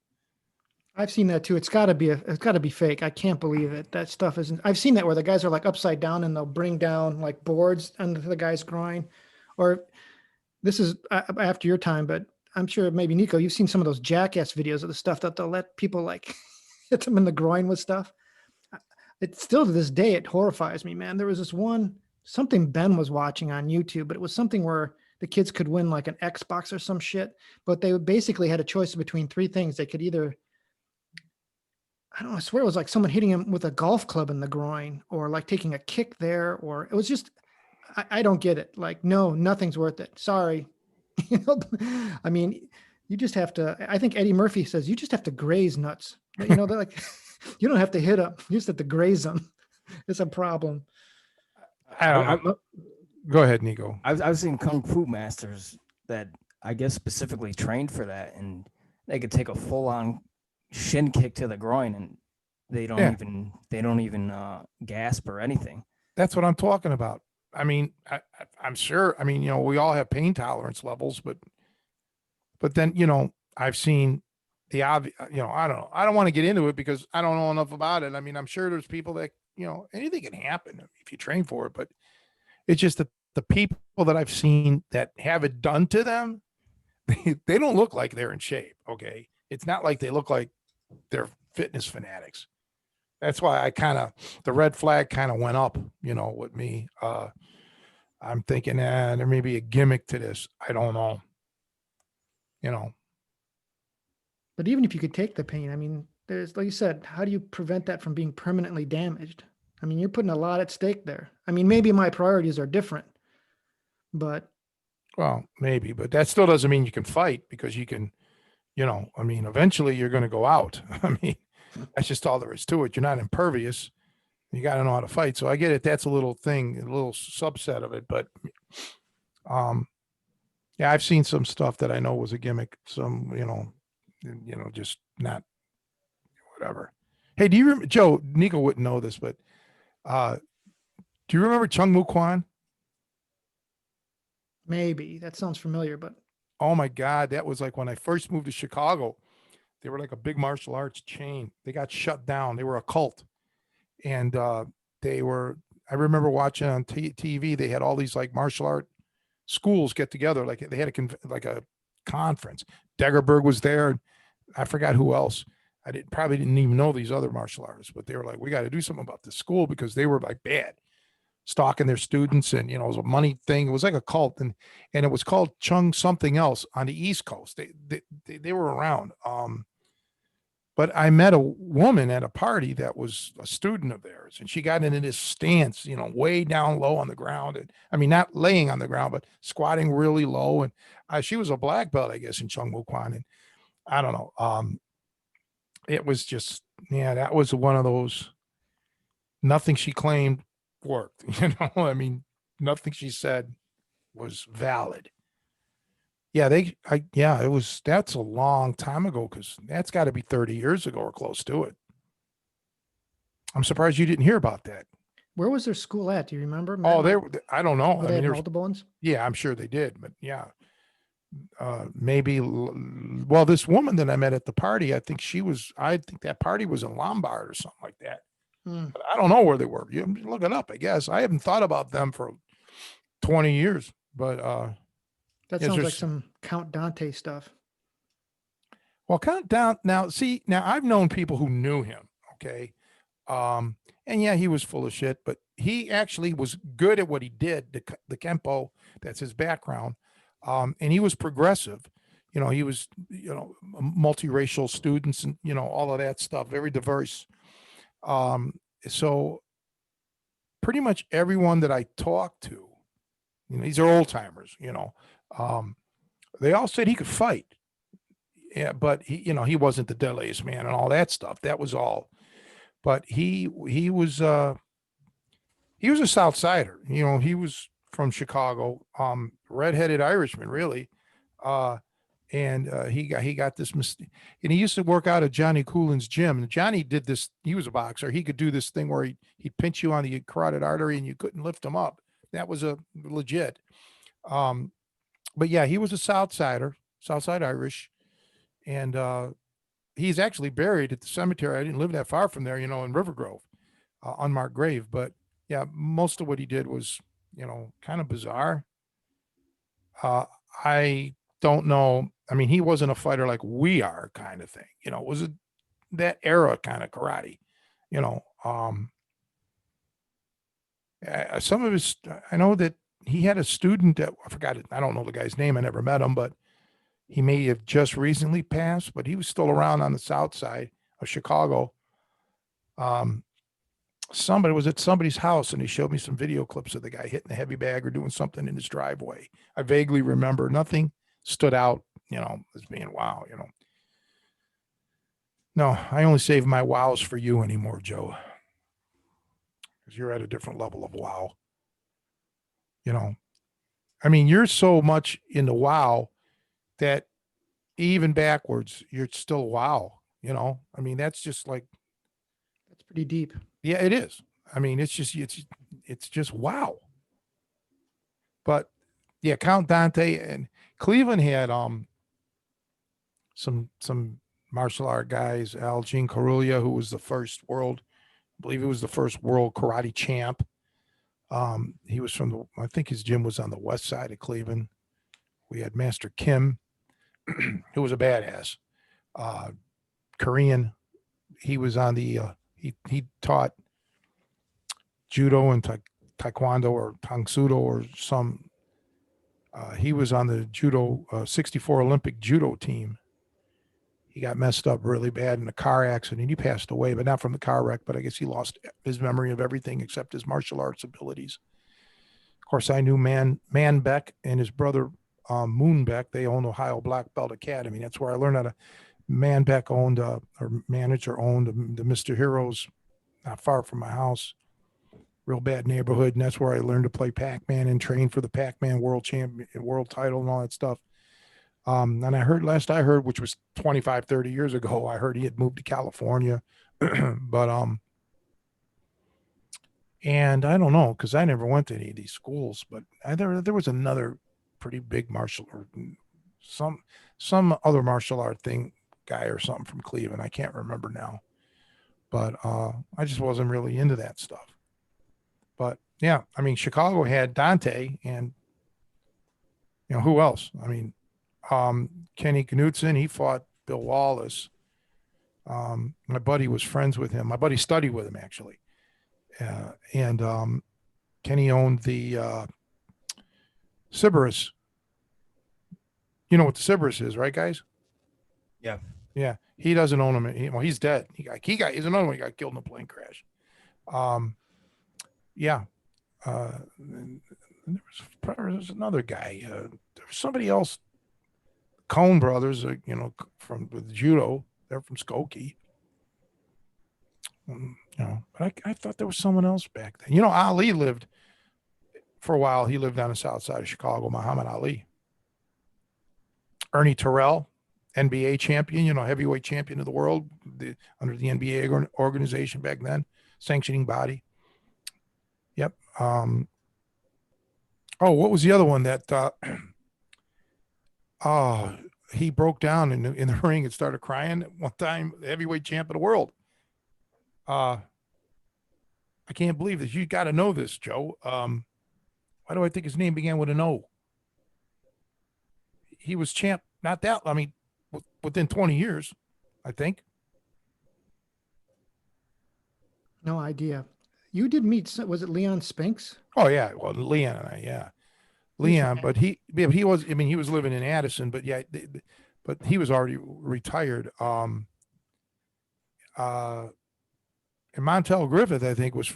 [SPEAKER 2] I've seen that too. It's got to be fake. I can't believe it. That stuff isn't. I've seen that where the guys are like upside down and they'll bring down like boards under the guy's groin, or this is after your time, but I'm sure maybe Nico, you've seen some of those jackass videos of the stuff that they'll let people like hit them in the groin with stuff. It still to this day, it horrifies me, man. There was this one, something Ben was watching on YouTube, but it was something where the kids could win like an Xbox or some shit, but they basically had a choice between three things. They could either, I don't know, I swear it was like someone hitting him with a golf club in the groin or like taking a kick there, or it was just, I don't get it. Like, no, nothing's worth it. Sorry. You know, I mean, you just have to, I think Eddie Murphy says, you just have to graze nuts. You know, they're like, you don't have to hit them. You just have to graze them. It's a problem.
[SPEAKER 1] I don't know. Go ahead, Nico.
[SPEAKER 3] I've seen kung fu masters that I guess specifically trained for that, and they could take a full on shin kick to the groin, and they don't
[SPEAKER 1] Yeah.
[SPEAKER 3] even gasp or anything.
[SPEAKER 1] That's what I'm talking about. I mean, I'm sure. I mean, you know, we all have pain tolerance levels, but then, you know, I've seen the obvious. You know, I don't know. I don't want to get into it because I don't know enough about it. I mean, I'm sure there's people that, you know, anything can happen if you train for it, but it's just that the people that I've seen that have it done to them, they don't look like they're in shape. Okay, it's not like they look like they're fitness fanatics. That's why the red flag kind of went up, you know, with me. I'm thinking, there may be a gimmick to this. I don't know. You know,
[SPEAKER 2] But even if you could take the pain, I mean, there's, like you said, how do you prevent that from being permanently damaged? I mean, you're putting a lot at stake there. I mean, maybe my priorities are different, but
[SPEAKER 1] well, maybe, but that still doesn't mean you can fight because you can, you know, I mean, eventually you're going to go out. I mean, that's just all there is to it. You're not impervious. You got to know how to fight. So I get it. That's a little thing, a little subset of it. But yeah, I've seen some stuff that I know was a gimmick. Some, just not whatever. Hey, do you remember, Joe? Nico wouldn't know this, but do you remember Chung Moo Kwan?
[SPEAKER 2] maybe that sounds familiar. But
[SPEAKER 1] Oh my God, that was like when I first moved to Chicago. They were like a big martial arts chain. They got shut down. They were a cult, and they were. I remember watching on TV. They had all these like martial art schools get together. Like they had like a conference. Degerberg was there. I forgot who else. Probably didn't even know these other martial artists, but they were like, we got to do something about this school because they were like bad, stalking their students, and you know, it was a money thing. It was like a cult, and it was called Chung something else on the East Coast. They were around. But I met a woman at a party that was a student of theirs, and she got into this stance, you know, way down low on the ground. And I mean, not laying on the ground, but squatting really low. And she was a black belt, I guess, in Chung Moo Kwan. And I don't know. It was just, yeah, that was one of those. Nothing she claimed worked. You know, I mean, nothing she said was valid. Yeah, that's a long time ago because that's got to be 30 years ago or close to it. I'm surprised you didn't hear about that.
[SPEAKER 2] where was their school at? Do you remember?
[SPEAKER 1] Oh,
[SPEAKER 2] Matt?
[SPEAKER 1] I don't know.
[SPEAKER 2] Where
[SPEAKER 1] I
[SPEAKER 2] they
[SPEAKER 1] mean,
[SPEAKER 2] had
[SPEAKER 1] there's,
[SPEAKER 2] multiple ones?
[SPEAKER 1] yeah, I'm sure they did, but yeah. Maybe, well, this woman that I met at the party, I think that party was in Lombard or something like that.
[SPEAKER 2] Hmm.
[SPEAKER 1] But I don't know where they were. You can look it up, I guess. I haven't thought about them for 20 years, but
[SPEAKER 2] That
[SPEAKER 1] is
[SPEAKER 2] sounds
[SPEAKER 1] there
[SPEAKER 2] like
[SPEAKER 1] s-
[SPEAKER 2] some Count Dante stuff.
[SPEAKER 1] well, count down now. See, now I've known people who knew him. Okay. And yeah, he was full of shit, but he actually was good at what he did. The Kempo, that's his background. And he was progressive. You know, he was, you know, multiracial students and, you know, all of that stuff, very diverse. So pretty much everyone that I talked to, you know, these are old timers, you know, um, they all said he could fight. Yeah, but he wasn't the deadliest man and all that stuff. That was all. But he was a South Sider. You know, he was from Chicago, redheaded Irishman, really. Uh, and he got this and he used to work out at Johnny Coolin's gym. And Johnny did this. He was a boxer. He could do this thing where he'd pinch you on the carotid artery and you couldn't lift him up. That was a legit. Um, but yeah, he was a South Sider, South Side Irish, and he's actually buried at the cemetery. I didn't live that far from there, you know, in River Grove, unmarked grave. But yeah, most of what he did was, you know, kind of bizarre. Uh, I don't know. I mean, he wasn't a fighter like we are, kind of thing. You know, it was that era kind of karate. You know, some of his. I know that he had a student that I forgot it. I don't know the guy's name. I never met him, but he may have just recently passed. But he was still around on the south side of Chicago. Somebody was at somebody's house and he showed me some video clips of the guy hitting a heavy bag or doing something in his driveway. I vaguely remember. Nothing stood out, you know, as being wow, you know. No, I only save my wows for you anymore, Joe, because you're at a different level of wow. You know, I mean, you're so much into wow that even backwards, you're still wow. You know, I mean, that's just like,
[SPEAKER 2] That's pretty deep.
[SPEAKER 1] yeah, it is. I mean, it's just wow. But yeah, Count Dante and Cleveland had some martial art guys. Al Jean Carullia, who was the first world, I believe he was the first world karate champ. He was from the, I think his gym was on the west side of Cleveland. We had Master Kim, who was a badass. Korean. He was on the he taught judo and taekwondo or tang sudo or some. He was on the judo 64 Olympic judo team. He got messed up really bad in a car accident. He passed away, but not from the car wreck. But I guess he lost his memory of everything except his martial arts abilities. Of course, I knew Man Beck and his brother Moon Beck. They owned Ohio Black Belt Academy. That's where I learned how to. Man Beck owned or manager owned the Mr. Heroes, not far from my house. Real bad neighborhood, and that's where I learned to play Pac-Man and train for the Pac-Man world champion, world title, and all that stuff. And I heard last I heard, which was 25, 30 years ago, I heard he had moved to California, but and I don't know because I never went to any of these schools, but there was another pretty big martial or some other martial art thing guy or something from Cleveland. I can't remember now, but I just wasn't really into that stuff. But yeah, I mean, Chicago had Dante and, you know, who else? I mean, Kenny Knutson, he fought Bill Wallace. My buddy was friends with him. My buddy studied with him actually. And Kenny owned the Sybaris. You know what the Sybaris is, right, guys?
[SPEAKER 3] Yeah.
[SPEAKER 1] Yeah. He doesn't own him. Well, he's dead. He's another one. He got killed in a plane crash. Yeah. And there was another guy. There was somebody else. Cohn brothers, you know, from with judo. They're from Skokie. You know, but I thought there was someone else back then. You know, Ali lived for a while. He lived on the south side of Chicago. Muhammad Ali. Ernie Terrell, NBA champion. You know, heavyweight champion of the world under the NBA organization back then, sanctioning body. Yep. Oh, what was the other one that? Oh, he broke down in the ring and started crying at one time. The heavyweight champ of the world. I can't believe this. You got to know this, Joe. Why do I think his name began with an O? He was champ. Not that. I mean, within 20 years, I think.
[SPEAKER 2] No idea. You did meet, was it Leon Spinks?
[SPEAKER 1] Oh yeah, well Leon and I, yeah, Leon. But he was. I mean, he was living in Addison, but yeah, but he was already retired. And Montel Griffith, I think, was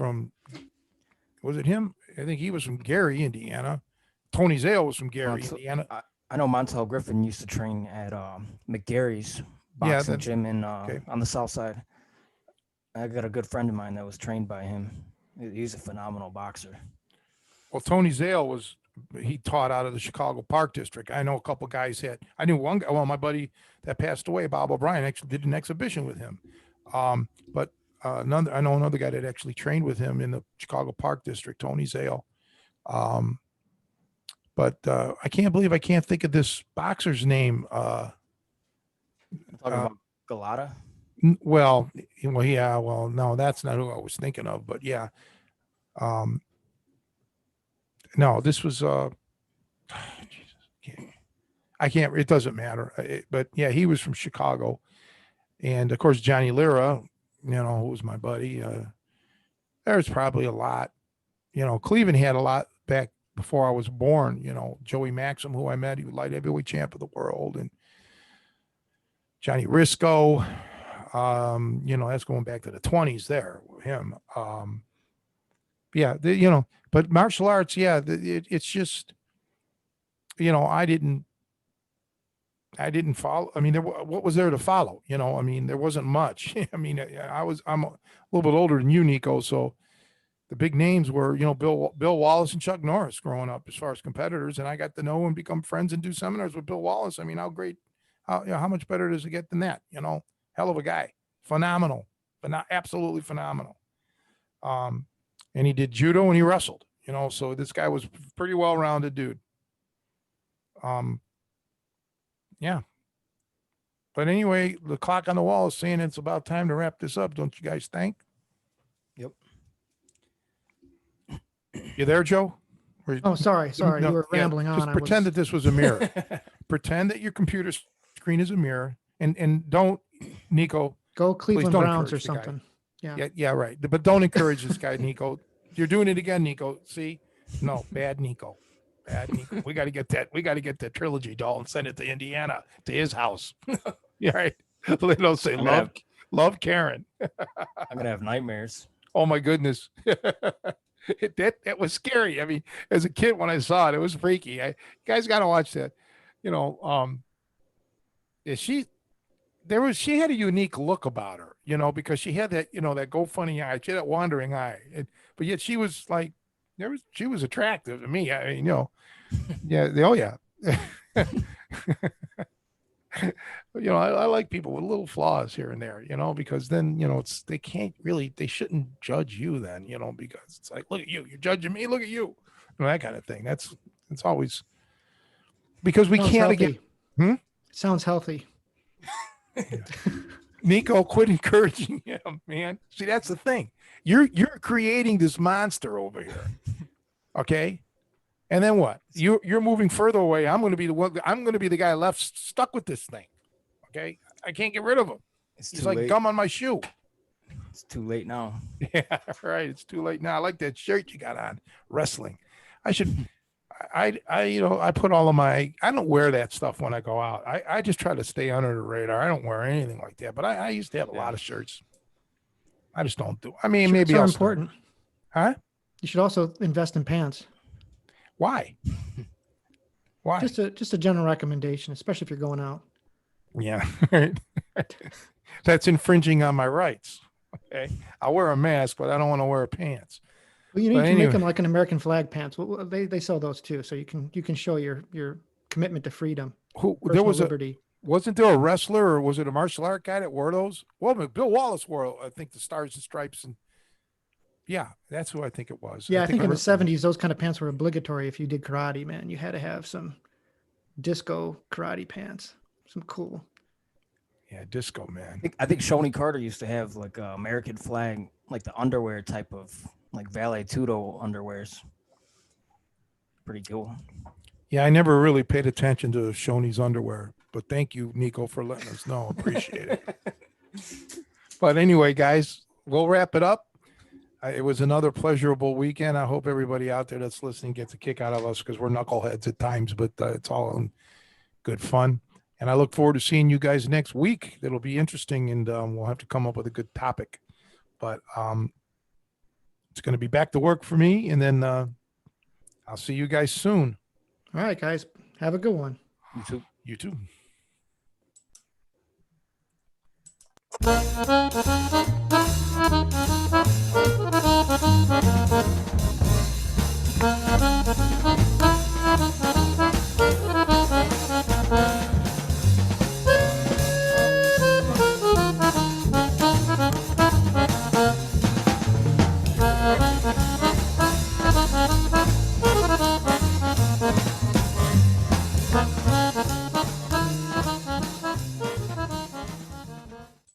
[SPEAKER 1] it him? I think he was from Gary, Indiana. Tony Zale was from Gary, Indiana.
[SPEAKER 3] I know Montel Griffin used to train at McGarry's boxing gym in on the south side. I got a good friend of mine that was trained by him. He's a phenomenal boxer.
[SPEAKER 1] Well, Tony Zale he taught out of the Chicago Park District. I know a couple guys I knew one guy, well, my buddy that passed away, Bob O'Brien, actually did an exhibition with him. But I know another guy that actually trained with him in the Chicago Park District, Tony Zale. But I can't believe I can't think of this boxer's name.
[SPEAKER 3] Talking about Galata.
[SPEAKER 1] Well, yeah, well, no, that's not who I was thinking of, but yeah. Um, no, this was, Jesus, I can't, it doesn't matter. But yeah, he was from Chicago. And of course, Johnny Lira, who was my buddy, there's probably a lot, Cleveland had a lot back before I was born, Joey Maxim, who I met, he was light heavyweight champ of the world, and Johnny Risco, that's going back to the 20s there with him. Yeah, but martial arts, yeah, it's just, I didn't follow. I mean, what was there to follow? I mean, there wasn't much. I mean, I'm a little bit older than you, Nico. So the big names were, Bill Wallace and Chuck Norris growing up as far as competitors. And I got to know and become friends and do seminars with Bill Wallace. I mean, how great, how much better does it get than that? Hell of a guy, phenomenal, but not absolutely phenomenal. And he did judo and he wrestled, so this guy was pretty well-rounded dude. Yeah. But anyway, the clock on the wall is saying it's about time to wrap this up. Don't you guys think?
[SPEAKER 3] Yep.
[SPEAKER 1] You there, Joe?
[SPEAKER 2] Oh, sorry.
[SPEAKER 1] No,
[SPEAKER 2] You were rambling on.
[SPEAKER 1] Just pretend that this was a mirror. Pretend that your computer screen is a mirror, and don't, Nico.
[SPEAKER 2] Go Cleveland
[SPEAKER 1] don't
[SPEAKER 2] Browns or
[SPEAKER 1] encourage the guy.
[SPEAKER 2] something.
[SPEAKER 1] Yeah, right. But don't encourage this guy, Nico. You're doing it again, Nico. See? No, bad Nico. Bad Nico. We got to get that. We got to get that trilogy doll and send it to Indiana, to his house. Yeah, right. They'll say, love Karen.
[SPEAKER 3] I'm gonna have nightmares.
[SPEAKER 1] Oh my goodness. That was scary. I mean, as a kid when I saw it, it was freaky. You guys got to watch that. She had a unique look about her, because she had that, that go funny eye, she had that wandering eye, but yet she was like, she was attractive to me. I mean, yeah. Oh yeah. I like people with little flaws here and there, because then, they shouldn't judge you then, because it's like, look at you, you're judging me, look at you, that kind of thing. It's always because we
[SPEAKER 2] Sounds
[SPEAKER 1] can't
[SPEAKER 2] healthy.
[SPEAKER 1] again.
[SPEAKER 2] Sounds healthy.
[SPEAKER 1] Yeah. Nico, quit encouraging him, man. See, that's the thing. You're creating this monster over here. Okay. And then what? You're moving further away. I'm going to be the one. I'm going to be the guy left stuck with this thing. Okay, I can't get rid of him. He's like gum on my shoe.
[SPEAKER 3] It's too late now.
[SPEAKER 1] Yeah, right. It's too late now. I like that shirt you got on. Wrestling. I should. I put all of my. I don't wear that stuff when I go out. I just try to stay under the radar. I don't wear anything like that. But I used to have a lot of shirts. I just don't do. I mean,
[SPEAKER 2] Shirts
[SPEAKER 1] maybe
[SPEAKER 2] are
[SPEAKER 1] I'll
[SPEAKER 2] important.
[SPEAKER 1] Huh?
[SPEAKER 2] You should also invest in pants.
[SPEAKER 1] Why? Why?
[SPEAKER 2] Just a general recommendation, especially if you're going out.
[SPEAKER 1] Yeah. That's infringing on my rights. Okay. I'll wear a mask, but I don't want to wear pants.
[SPEAKER 2] Well, you need to make them like an American flag pants. Well, they sell those too, so you can show your commitment to freedom.
[SPEAKER 1] There was
[SPEAKER 2] liberty.
[SPEAKER 1] Wasn't there a wrestler or was it a martial art guy that wore those? Well, Bill Wallace wore, I think, the Stars and Stripes, and yeah, that's who I think it was.
[SPEAKER 2] Yeah, I think in the 70s, those kind of pants were obligatory if you did karate, man. You had to have some disco karate pants. Some cool.
[SPEAKER 1] Yeah, disco, man.
[SPEAKER 3] I think Shoney Carter used to have like a American flag, like the underwear type of like Valet Tudo underwears. Pretty cool.
[SPEAKER 1] Yeah, I never really paid attention to Shoney's underwear, but thank you, Nico, for letting us know. Appreciate it. But anyway, guys, we'll wrap it up. It was another pleasurable weekend. I hope everybody out there that's listening gets a kick out of us because we're knuckleheads at times, but it's all in good fun. And I look forward to seeing you guys next week. It'll be interesting, and we'll have to come up with a good topic. But it's going to be back to work for me, and then I'll see you guys soon.
[SPEAKER 2] All right, guys. Have a good one.
[SPEAKER 1] You too. You too.